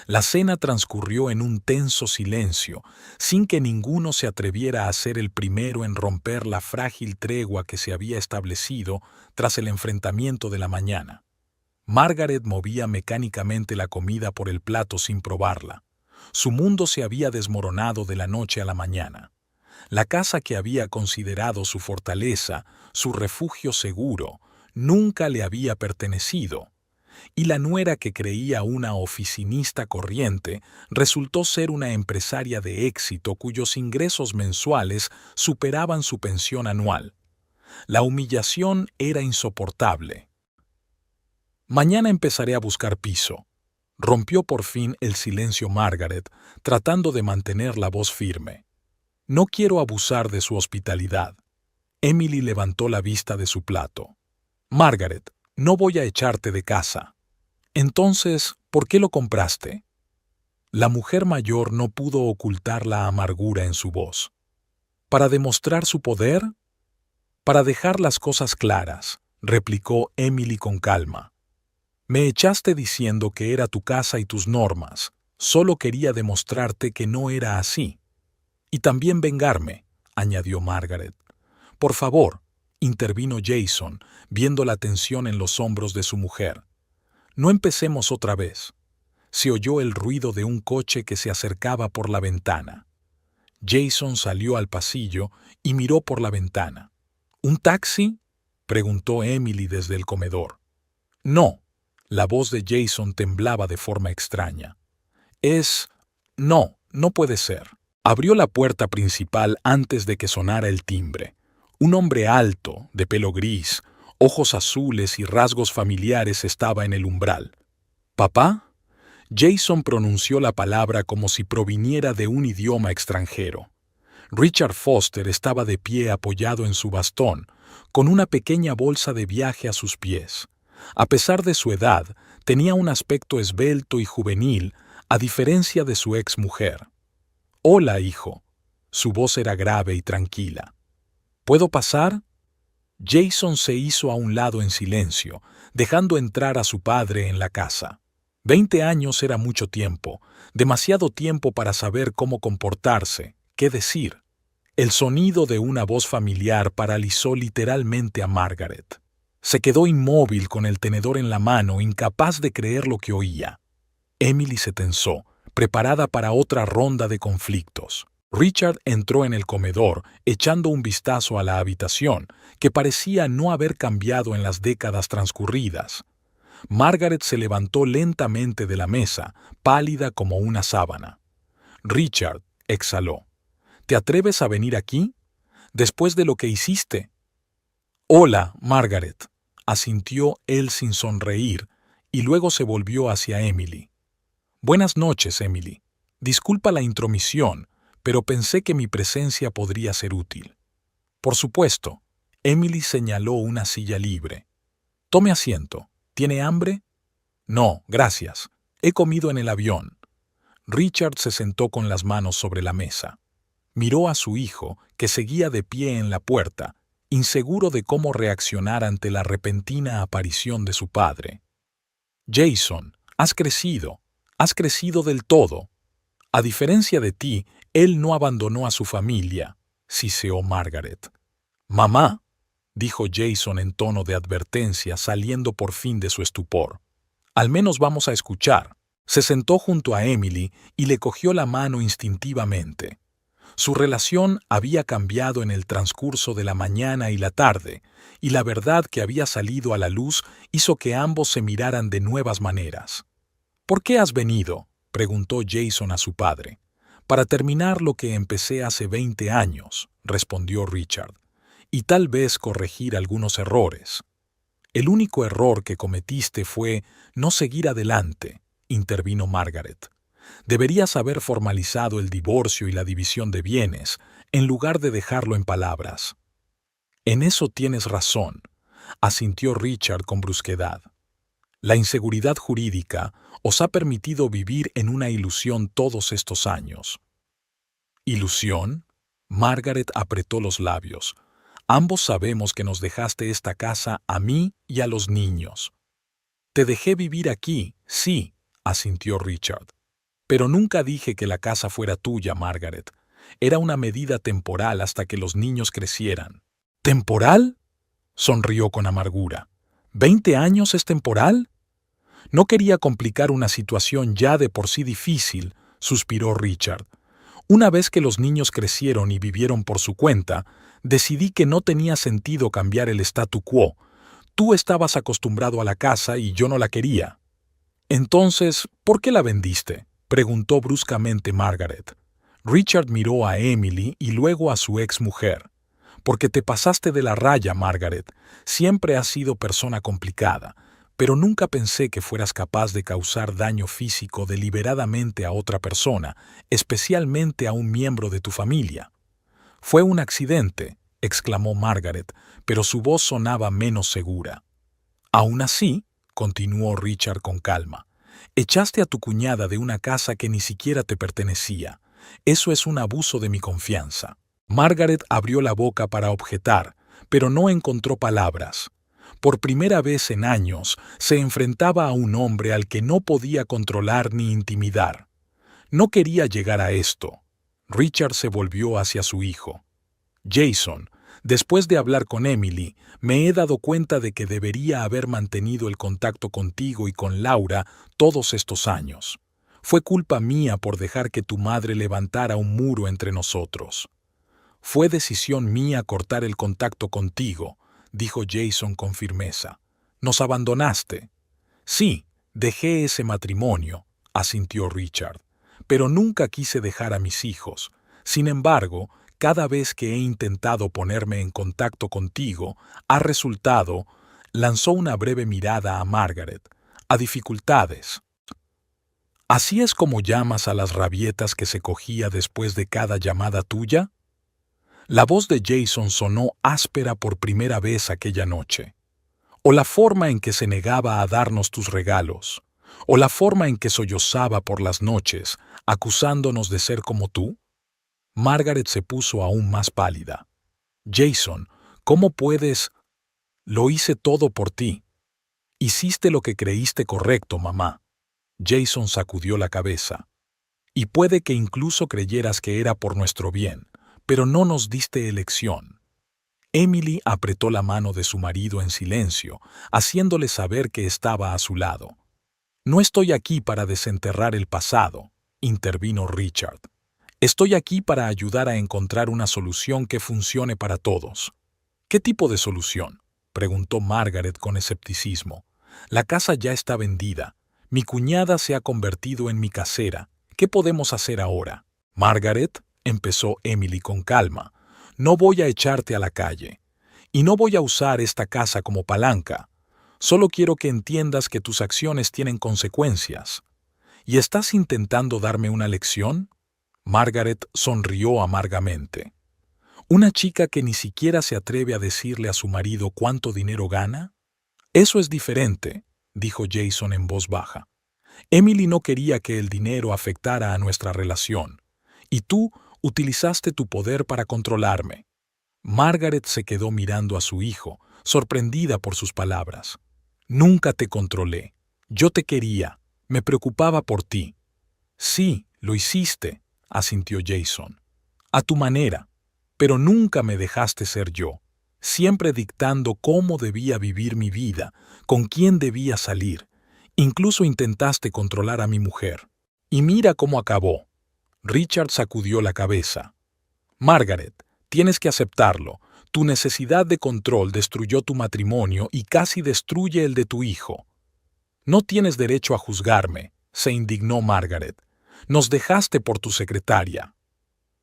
La cena transcurrió en un tenso silencio, sin que ninguno se atreviera a ser el primero en romper la frágil tregua que se había establecido tras el enfrentamiento de la mañana. Margaret movía mecánicamente la comida por el plato sin probarla. Su mundo se había desmoronado de la noche a la mañana. La casa que había considerado su fortaleza, su refugio seguro, nunca le había pertenecido. y la nuera que creía una oficinista corriente resultó ser una empresaria de éxito cuyos ingresos mensuales superaban su pensión anual. La humillación era insoportable. Mañana empezaré a buscar piso. Rompió por fin el silencio Margaret, tratando de mantener la voz firme. No quiero abusar de su hospitalidad. Emily levantó la vista de su plato. Margaret, no voy a echarte de casa. Entonces, ¿por qué lo compraste? La mujer mayor no pudo ocultar la amargura en su voz. ¿Para demostrar su poder? Para dejar las cosas claras, replicó Emily con calma. Me echaste diciendo que era tu casa y tus normas. Solo quería demostrarte que no era así. Y también vengarme, añadió Margaret. Por favor, intervino Jason, viendo la tensión en los hombros de su mujer. No empecemos otra vez. Se oyó el ruido de un coche que se acercaba por la ventana. Jason salió al pasillo y miró por la ventana. ¿Un taxi?, preguntó Emily desde el comedor. No. La voz de Jason temblaba de forma extraña. No puede ser. Abrió la puerta principal antes de que sonara el timbre. Un hombre alto, de pelo gris, ojos azules y rasgos familiares estaba en el umbral. ¿Papá? Jason pronunció la palabra como si proviniera de un idioma extranjero. Richard Foster estaba de pie apoyado en su bastón, con una pequeña bolsa de viaje a sus pies. A pesar de su edad, tenía un aspecto esbelto y juvenil, a diferencia de su exmujer. «Hola, hijo». Su voz era grave y tranquila. ¿Puedo pasar? Jason se hizo a un lado en silencio, dejando entrar a su padre en la casa. 20 años era mucho tiempo, demasiado tiempo para saber cómo comportarse, qué decir. El sonido de una voz familiar paralizó literalmente a Margaret. Se quedó inmóvil con el tenedor en la mano, incapaz de creer lo que oía. Emily se tensó, preparada para otra ronda de conflictos. Richard entró en el comedor, echando un vistazo a la habitación, que parecía no haber cambiado en las décadas transcurridas. Margaret se levantó lentamente de la mesa, pálida como una sábana. «Richard», exhaló, «¿te atreves a venir aquí? ¿Después de lo que hiciste?» «Hola, Margaret», asintió él sin sonreír, y luego se volvió hacia Emily. «Buenas noches, Emily. Disculpa la intromisión, pero pensé que mi presencia podría ser útil». «Por supuesto». Emily señaló una silla libre. «Tome asiento. ¿Tiene hambre?» «No, gracias. He comido en el avión». Richard se sentó con las manos sobre la mesa. Miró a su hijo, que seguía de pie en la puerta, inseguro de cómo reaccionar ante la repentina aparición de su padre. «Jason, has crecido del todo. A diferencia de ti, él no abandonó a su familia», siseó Margaret. «Mamá», dijo Jason en tono de advertencia, saliendo por fin de su estupor. «Al menos vamos a escuchar». Se sentó junto a Emily y le cogió la mano instintivamente. Su relación había cambiado en el transcurso de la mañana y la tarde, y la verdad que había salido a la luz hizo que ambos se miraran de nuevas maneras. «¿Por qué has venido?», preguntó Jason a su padre. «Para terminar lo que empecé hace 20 años», respondió Richard, «y tal vez corregir algunos errores». «El único error que cometiste fue no seguir adelante», intervino Margaret. «Deberías haber formalizado el divorcio y la división de bienes, en lugar de dejarlo en palabras». «En eso tienes razón», asintió Richard con brusquedad. «La inseguridad jurídica os ha permitido vivir en una ilusión todos estos años». «¿Ilusión?», Margaret apretó los labios. «Ambos sabemos que nos dejaste esta casa a mí y a los niños». «Te dejé vivir aquí, sí», asintió Richard. «Pero nunca dije que la casa fuera tuya, Margaret. Era una medida temporal hasta que los niños crecieran». «¿Temporal?», sonrió con amargura. «¿20 años es temporal?» «No quería complicar una situación ya de por sí difícil», suspiró Richard. «Una vez que los niños crecieron y vivieron por su cuenta, decidí que no tenía sentido cambiar el statu quo. Tú estabas acostumbrado a la casa y yo no la quería. Entonces, ¿por qué la vendiste?, preguntó bruscamente Margaret. Richard miró a Emily y luego a su exmujer. Porque te pasaste de la raya, Margaret. Siempre has sido persona complicada, pero nunca pensé que fueras capaz de causar daño físico deliberadamente a otra persona, especialmente a un miembro de tu familia. Fue un accidente, exclamó Margaret, pero su voz sonaba menos segura. Aún así, continuó Richard con calma, echaste a tu cuñada de una casa que ni siquiera te pertenecía. Eso es un abuso de mi confianza. Margaret abrió la boca para objetar, pero no encontró palabras. Por primera vez en años se enfrentaba a un hombre al que no podía controlar ni intimidar. No quería llegar a esto. Richard se volvió hacia su hijo. Jason, después de hablar con Emily, me he dado cuenta de que debería haber mantenido el contacto contigo y con Laura todos estos años. Fue culpa mía por dejar que tu madre levantara un muro entre nosotros. Fue decisión mía cortar el contacto contigo, dijo Jason con firmeza. Nos abandonaste. Sí, dejé ese matrimonio, asintió Richard, pero nunca quise dejar a mis hijos. Sin embargo, cada vez que he intentado ponerme en contacto contigo, ha resultado, lanzó una breve mirada a Margaret, a dificultades. ¿Así es como llamas a las rabietas que se cogía después de cada llamada tuya? La voz de Jason sonó áspera por primera vez aquella noche. O la forma en que se negaba a darnos tus regalos, o la forma en que sollozaba por las noches, acusándonos de ser como tú. Margaret se puso aún más pálida. Jason, ¿cómo puedes? Lo hice todo por ti. Hiciste lo que creíste correcto, mamá. Jason sacudió la cabeza. Y puede que incluso creyeras que era por nuestro bien, pero no nos diste elección. Emily apretó la mano de su marido en silencio, haciéndole saber que estaba a su lado. No estoy aquí para desenterrar el pasado, intervino Richard. Estoy aquí para ayudar a encontrar una solución que funcione para todos. ¿Qué tipo de solución?, preguntó Margaret con escepticismo. La casa ya está vendida. Mi cuñada se ha convertido en mi casera. ¿Qué podemos hacer ahora? Margaret, empezó Emily con calma, no voy a echarte a la calle. Y no voy a usar esta casa como palanca. Solo quiero que entiendas que tus acciones tienen consecuencias. ¿Y estás intentando darme una lección? Margaret sonrió amargamente. ¿Una chica que ni siquiera se atreve a decirle a su marido cuánto dinero gana? Eso es diferente, dijo Jason en voz baja. Emily no quería que el dinero afectara a nuestra relación, y tú utilizaste tu poder para controlarme. Margaret se quedó mirando a su hijo, sorprendida por sus palabras. Nunca te controlé. Yo te quería. Me preocupaba por ti. Sí, lo hiciste, asintió Jason. A tu manera. Pero nunca me dejaste ser yo, siempre dictando cómo debía vivir mi vida, con quién debía salir. Incluso intentaste controlar a mi mujer. Y mira cómo acabó. Richard sacudió la cabeza. Margaret, tienes que aceptarlo. Tu necesidad de control destruyó tu matrimonio y casi destruye el de tu hijo. No tienes derecho a juzgarme, se indignó Margaret. Nos dejaste por tu secretaria.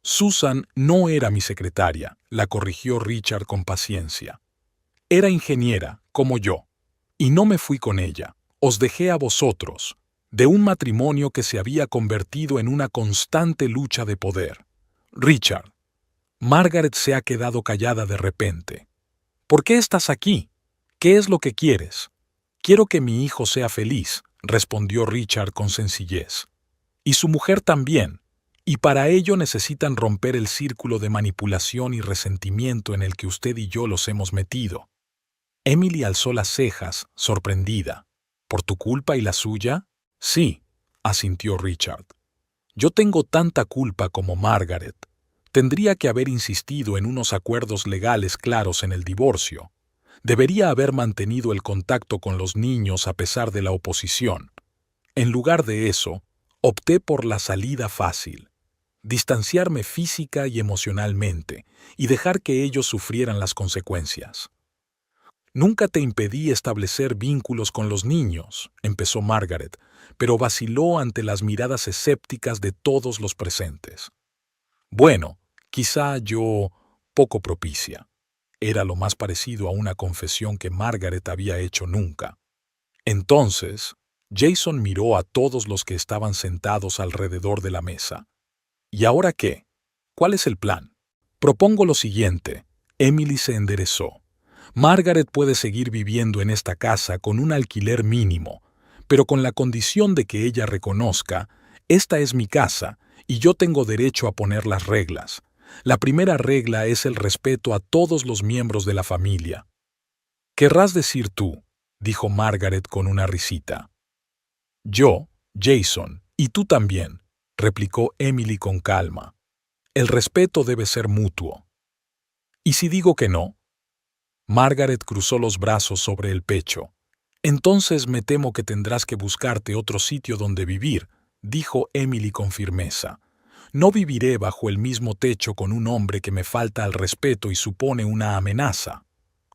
Susan no era mi secretaria, la corrigió Richard con paciencia. Era ingeniera, como yo. Y no me fui con ella. Os dejé a vosotros, de un matrimonio que se había convertido en una constante lucha de poder. Richard. Margaret se ha quedado callada de repente. ¿Por qué estás aquí? ¿Qué es lo que quieres? Quiero que mi hijo sea feliz, respondió Richard con sencillez. Y su mujer también. Y para ello necesitan romper el círculo de manipulación y resentimiento en el que usted y yo los hemos metido. Emily alzó las cejas, sorprendida. ¿Por tu culpa y la suya? Sí, asintió Richard. Yo tengo tanta culpa como Margaret. Tendría que haber insistido en unos acuerdos legales claros en el divorcio. Debería haber mantenido el contacto con los niños a pesar de la oposición. En lugar de eso, opté por la salida fácil. Distanciarme física y emocionalmente y dejar que ellos sufrieran las consecuencias. Nunca te impedí establecer vínculos con los niños, empezó Margaret, pero vaciló ante las miradas escépticas de todos los presentes. Bueno, quizá yo poco propicia. Era lo más parecido a una confesión que Margaret había hecho nunca. Entonces, Jason miró a todos los que estaban sentados alrededor de la mesa. ¿Y ahora qué? ¿Cuál es el plan? Propongo lo siguiente. Emily se enderezó. Margaret puede seguir viviendo en esta casa con un alquiler mínimo, pero con la condición de que ella reconozca, esta es mi casa y yo tengo derecho a poner las reglas. La primera regla es el respeto a todos los miembros de la familia. «Querrás decir tú», dijo Margaret con una risita. «Yo, Jason, y tú también», replicó Emily con calma. «El respeto debe ser mutuo». «¿Y si digo que no?» Margaret cruzó los brazos sobre el pecho. «Entonces me temo que tendrás que buscarte otro sitio donde vivir», dijo Emily con firmeza. «No viviré bajo el mismo techo con un hombre que me falta al respeto y supone una amenaza».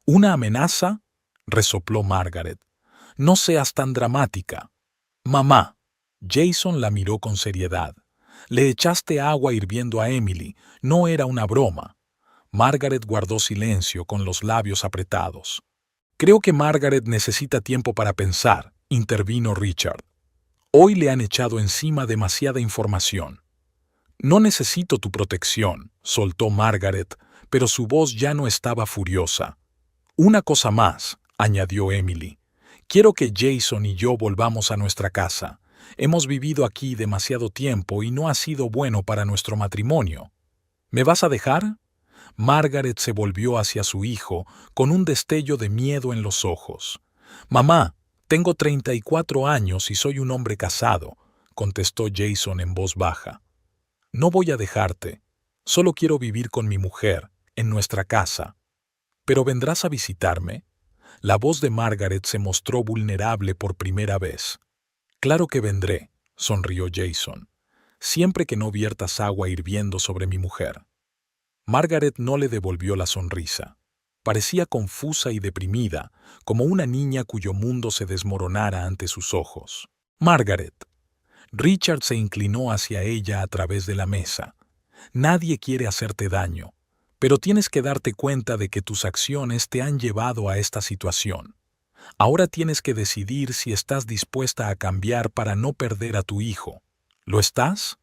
«¿Una amenaza?», resopló Margaret. «No seas tan dramática». «Mamá», Jason la miró con seriedad. «Le echaste agua hirviendo a Emily. No era una broma». Margaret guardó silencio con los labios apretados. «Creo que Margaret necesita tiempo para pensar», intervino Richard. «Hoy le han echado encima demasiada información». «No necesito tu protección», soltó Margaret, pero su voz ya no estaba furiosa. «Una cosa más», añadió Emily. «Quiero que Jason y yo volvamos a nuestra casa. Hemos vivido aquí demasiado tiempo y no ha sido bueno para nuestro matrimonio. ¿Me vas a dejar?» Margaret se volvió hacia su hijo con un destello de miedo en los ojos. «Mamá, tengo 34 años y soy un hombre casado», contestó Jason en voz baja. «No voy a dejarte. Solo quiero vivir con mi mujer, en nuestra casa». «¿Pero vendrás a visitarme?» La voz de Margaret se mostró vulnerable por primera vez. «Claro que vendré», sonrió Jason. «Siempre que no viertas agua hirviendo sobre mi mujer». Margaret no le devolvió la sonrisa. Parecía confusa y deprimida, como una niña cuyo mundo se desmoronara ante sus ojos. «Margaret». Richard se inclinó hacia ella a través de la mesa. «Nadie quiere hacerte daño, pero tienes que darte cuenta de que tus acciones te han llevado a esta situación. Ahora tienes que decidir si estás dispuesta a cambiar para no perder a tu hijo. ¿Lo estás?»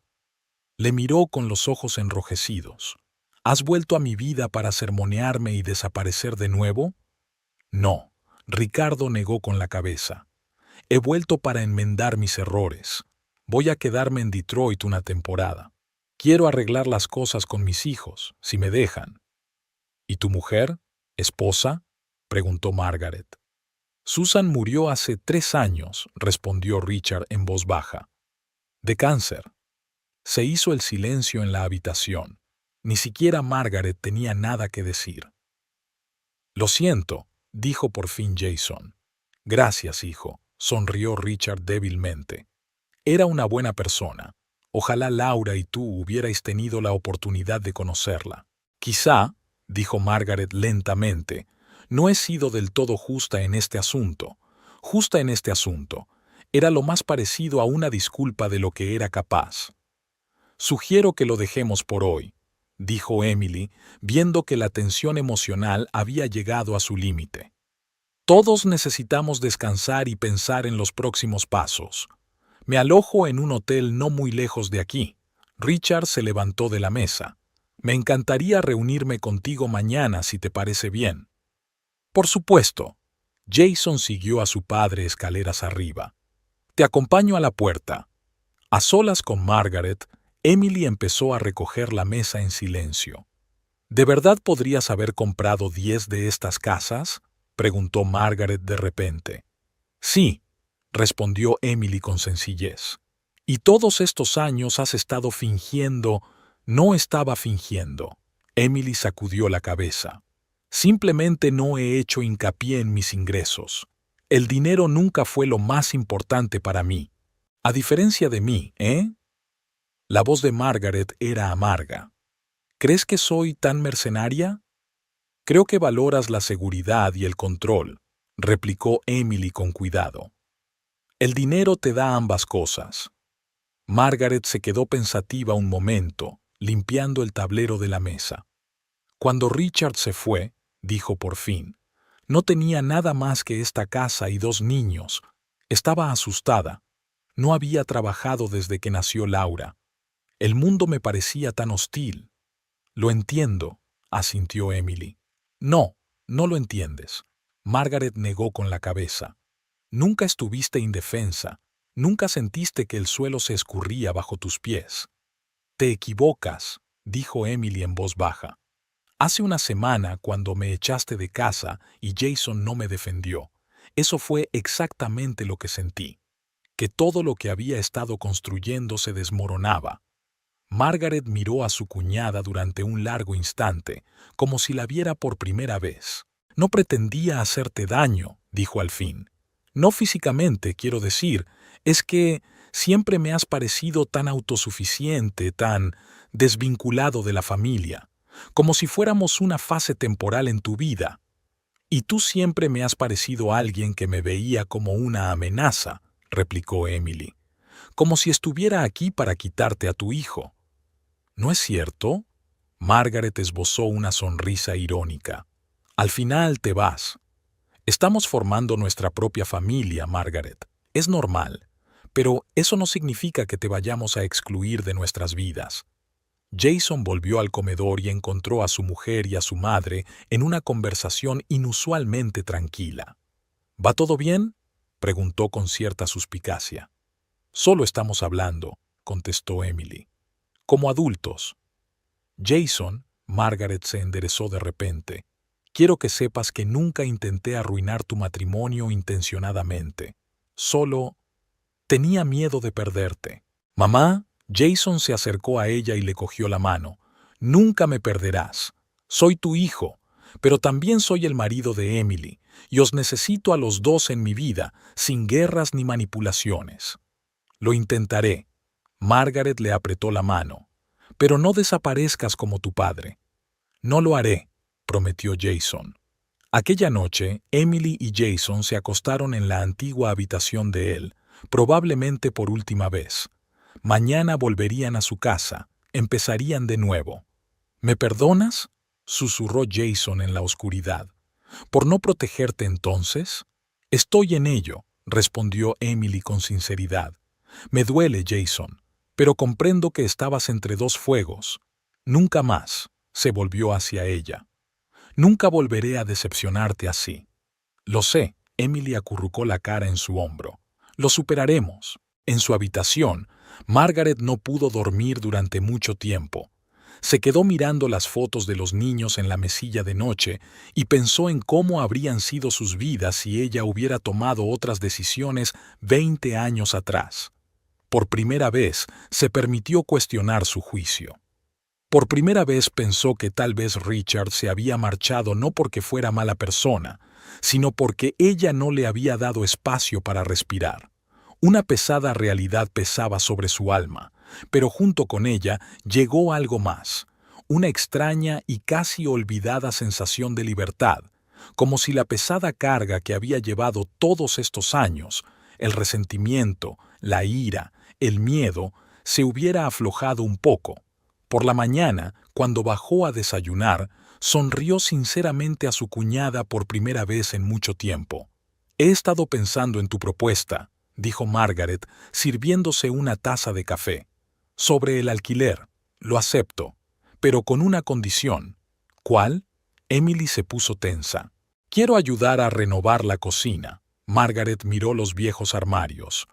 Le miró con los ojos enrojecidos. «¿Has vuelto a mi vida para sermonearme y desaparecer de nuevo?» «No», Ricardo negó con la cabeza. «He vuelto para enmendar mis errores. Voy a quedarme en Detroit una temporada. Quiero arreglar las cosas con mis hijos, si me dejan». «¿Y tu mujer? ¿Esposa?», preguntó Margaret. «Susan murió hace 3 años», respondió Richard en voz baja. «De cáncer». Se hizo el silencio en la habitación. Ni siquiera Margaret tenía nada que decir. «Lo siento», dijo por fin Jason. «Gracias, hijo», sonrió Richard débilmente. «Era una buena persona. Ojalá Laura y tú hubierais tenido la oportunidad de conocerla». «Quizá», dijo Margaret lentamente, «no he sido del todo justa en este asunto. Justa en este asunto. Era lo más parecido a una disculpa de lo que era capaz». «Sugiero que lo dejemos por hoy», dijo Emily, viendo que la tensión emocional había llegado a su límite. «Todos necesitamos descansar y pensar en los próximos pasos. Me alojo en un hotel no muy lejos de aquí». Richard se levantó de la mesa. «Me encantaría reunirme contigo mañana si te parece bien». «Por supuesto». Jason siguió a su padre escaleras arriba. «Te acompaño a la puerta». A solas con Margaret, Emily empezó a recoger la mesa en silencio. «¿De verdad podrías haber comprado 10 de estas casas?», preguntó Margaret de repente. «Sí», respondió Emily con sencillez. «Y todos estos años has estado fingiendo». «No estaba fingiendo». Emily sacudió la cabeza. «Simplemente no he hecho hincapié en mis ingresos. El dinero nunca fue lo más importante para mí. A diferencia de mí, ¿eh?» La voz de Margaret era amarga. «¿Crees que soy tan mercenaria?» Creo que valoras la seguridad y el control, replicó Emily con cuidado. El dinero te da ambas cosas. Margaret se quedó pensativa un momento, limpiando el tablero de la mesa. Cuando Richard se fue, dijo por fin, no tenía nada más que esta casa y 2 niños. Estaba asustada. No había trabajado desde que nació Laura. El mundo me parecía tan hostil. Lo entiendo, asintió Emily. No, no lo entiendes. Margaret negó con la cabeza. Nunca estuviste indefensa. Nunca sentiste que el suelo se escurría bajo tus pies. Te equivocas, dijo Emily en voz baja. Hace una semana, cuando me echaste de casa y Jason no me defendió, eso fue exactamente lo que sentí. Que todo lo que había estado construyendo se desmoronaba. Margaret miró a su cuñada durante un largo instante, como si la viera por primera vez. No pretendía hacerte daño, dijo al fin. No físicamente, quiero decir, es que siempre me has parecido tan autosuficiente, tan desvinculado de la familia, como si fuéramos una fase temporal en tu vida. Y tú siempre me has parecido alguien que me veía como una amenaza, replicó Emily, como si estuviera aquí para quitarte a tu hijo. ¿No es cierto? Margaret esbozó una sonrisa irónica. Al final te vas. Estamos formando nuestra propia familia, Margaret. Es normal. Pero eso no significa que te vayamos a excluir de nuestras vidas. Jason volvió al comedor y encontró a su mujer y a su madre en una conversación inusualmente tranquila. ¿Va todo bien?, preguntó con cierta suspicacia. Solo estamos hablando, contestó Emily. Como adultos. Jason, Margaret se enderezó de repente. Quiero que sepas que nunca intenté arruinar tu matrimonio intencionadamente. Solo tenía miedo de perderte. Mamá, Jason se acercó a ella y le cogió la mano. Nunca me perderás. Soy tu hijo, pero también soy el marido de Emily, y os necesito a los dos en mi vida, sin guerras ni manipulaciones. Lo intentaré. Margaret le apretó la mano. Pero no desaparezcas como tu padre. No lo haré, prometió Jason. Aquella noche, Emily y Jason se acostaron en la antigua habitación de él, probablemente por última vez. Mañana volverían a su casa, empezarían de nuevo. ¿Me perdonas?, susurró Jason en la oscuridad. ¿Por no protegerte entonces? Estoy en ello, respondió Emily con sinceridad. Me duele, Jason, pero comprendo que estabas entre 2 fuegos. Nunca más, se volvió hacia ella. Nunca volveré a decepcionarte así. Lo sé, Emily acurrucó la cara en su hombro. Lo superaremos. En su habitación, Margaret no pudo dormir durante mucho tiempo. Se quedó mirando las fotos de los niños en la mesilla de noche y pensó en cómo habrían sido sus vidas si ella hubiera tomado otras decisiones 20 años atrás. Por primera vez se permitió cuestionar su juicio. Por primera vez pensó que tal vez Richard se había marchado no porque fuera mala persona, sino porque ella no le había dado espacio para respirar. Una pesada realidad pesaba sobre su alma, pero junto con ella llegó algo más, una extraña y casi olvidada sensación de libertad, como si la pesada carga que había llevado todos estos años, el resentimiento, la ira, el miedo, se hubiera aflojado un poco. Por la mañana, cuando bajó a desayunar, sonrió sinceramente a su cuñada por primera vez en mucho tiempo. «He estado pensando en tu propuesta», dijo Margaret, sirviéndose una taza de café. «Sobre el alquiler, lo acepto, pero con una condición». «¿Cuál?». Emily se puso tensa. «Quiero ayudar a renovar la cocina». Margaret miró los viejos armarios.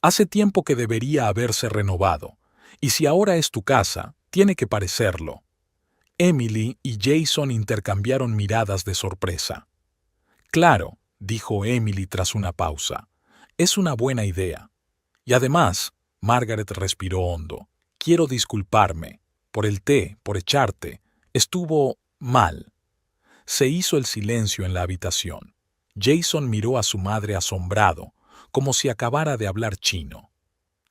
«Hace tiempo que debería haberse renovado, y si ahora es tu casa, tiene que parecerlo». Emily y Jason intercambiaron miradas de sorpresa. «Claro», dijo Emily tras una pausa. «Es una buena idea. Y además», Margaret respiró hondo, «quiero disculparme. Por el té, por echarte. Estuvo mal». Se hizo el silencio en la habitación. Jason miró a su madre asombrado, como si acabara de hablar chino.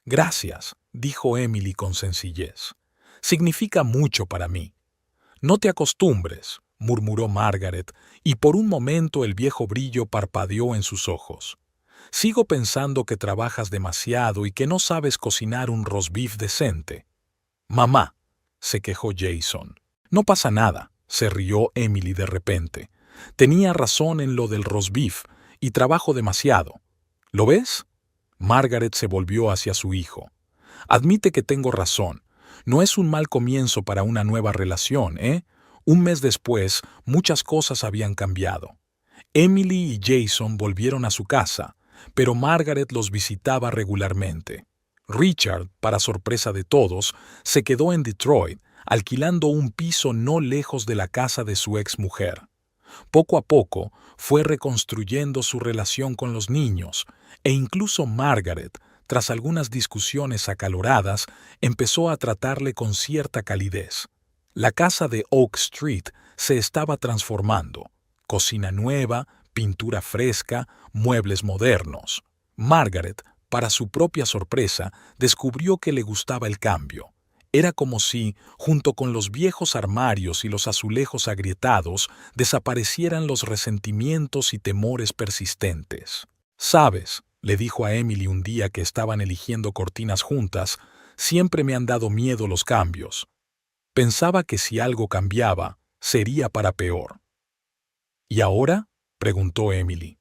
«Gracias», dijo Emily con sencillez. «Significa mucho para mí». «No te acostumbres», murmuró Margaret, y por un momento el viejo brillo parpadeó en sus ojos. Sigo pensando que trabajas demasiado y que no sabes cocinar un roast beef decente. Mamá, se quejó Jason. No pasa nada, se rió Emily de repente. Tenía razón en lo del roast beef y trabajo demasiado. ¿Lo ves? Margaret se volvió hacia su hijo. Admite que tengo razón. No es un mal comienzo para una nueva relación, ¿eh? Un mes después, muchas cosas habían cambiado. Emily y Jason volvieron a su casa, pero Margaret los visitaba regularmente. Richard, para sorpresa de todos, se quedó en Detroit, alquilando un piso no lejos de la casa de su exmujer. Poco a poco fue reconstruyendo su relación con los niños, e incluso Margaret, tras algunas discusiones acaloradas, empezó a tratarle con cierta calidez. La casa de Oak Street se estaba transformando. Cocina nueva, pintura fresca, muebles modernos. Margaret, para su propia sorpresa, descubrió que le gustaba el cambio. Era como si, junto con los viejos armarios y los azulejos agrietados, desaparecieran los resentimientos y temores persistentes. «Sabes», le dijo a Emily un día que estaban eligiendo cortinas juntas, «siempre me han dado miedo los cambios. Pensaba que si algo cambiaba, sería para peor». «¿Y ahora?», preguntó Emily.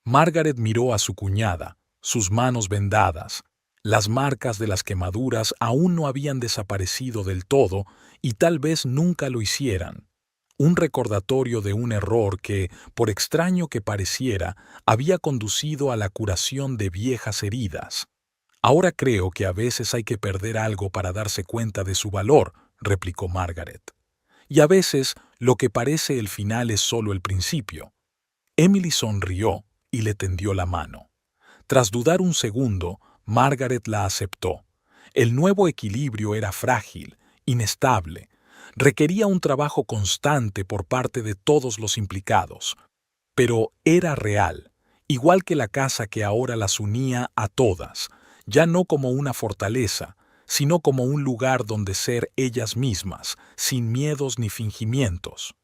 Margaret miró a su cuñada, sus manos vendadas. Las marcas de las quemaduras aún no habían desaparecido del todo y tal vez nunca lo hicieran. Un recordatorio de un error que, por extraño que pareciera, había conducido a la curación de viejas heridas. «Ahora creo que a veces hay que perder algo para darse cuenta de su valor», replicó Margaret. «Y a veces lo que parece el final es solo el principio». Emily sonrió y le tendió la mano. Tras dudar un segundo, Margaret la aceptó. El nuevo equilibrio era frágil, inestable. Requería un trabajo constante por parte de todos los implicados. Pero era real, igual que la casa que ahora las unía a todas, ya no como una fortaleza, sino como un lugar donde ser ellas mismas, sin miedos ni fingimientos.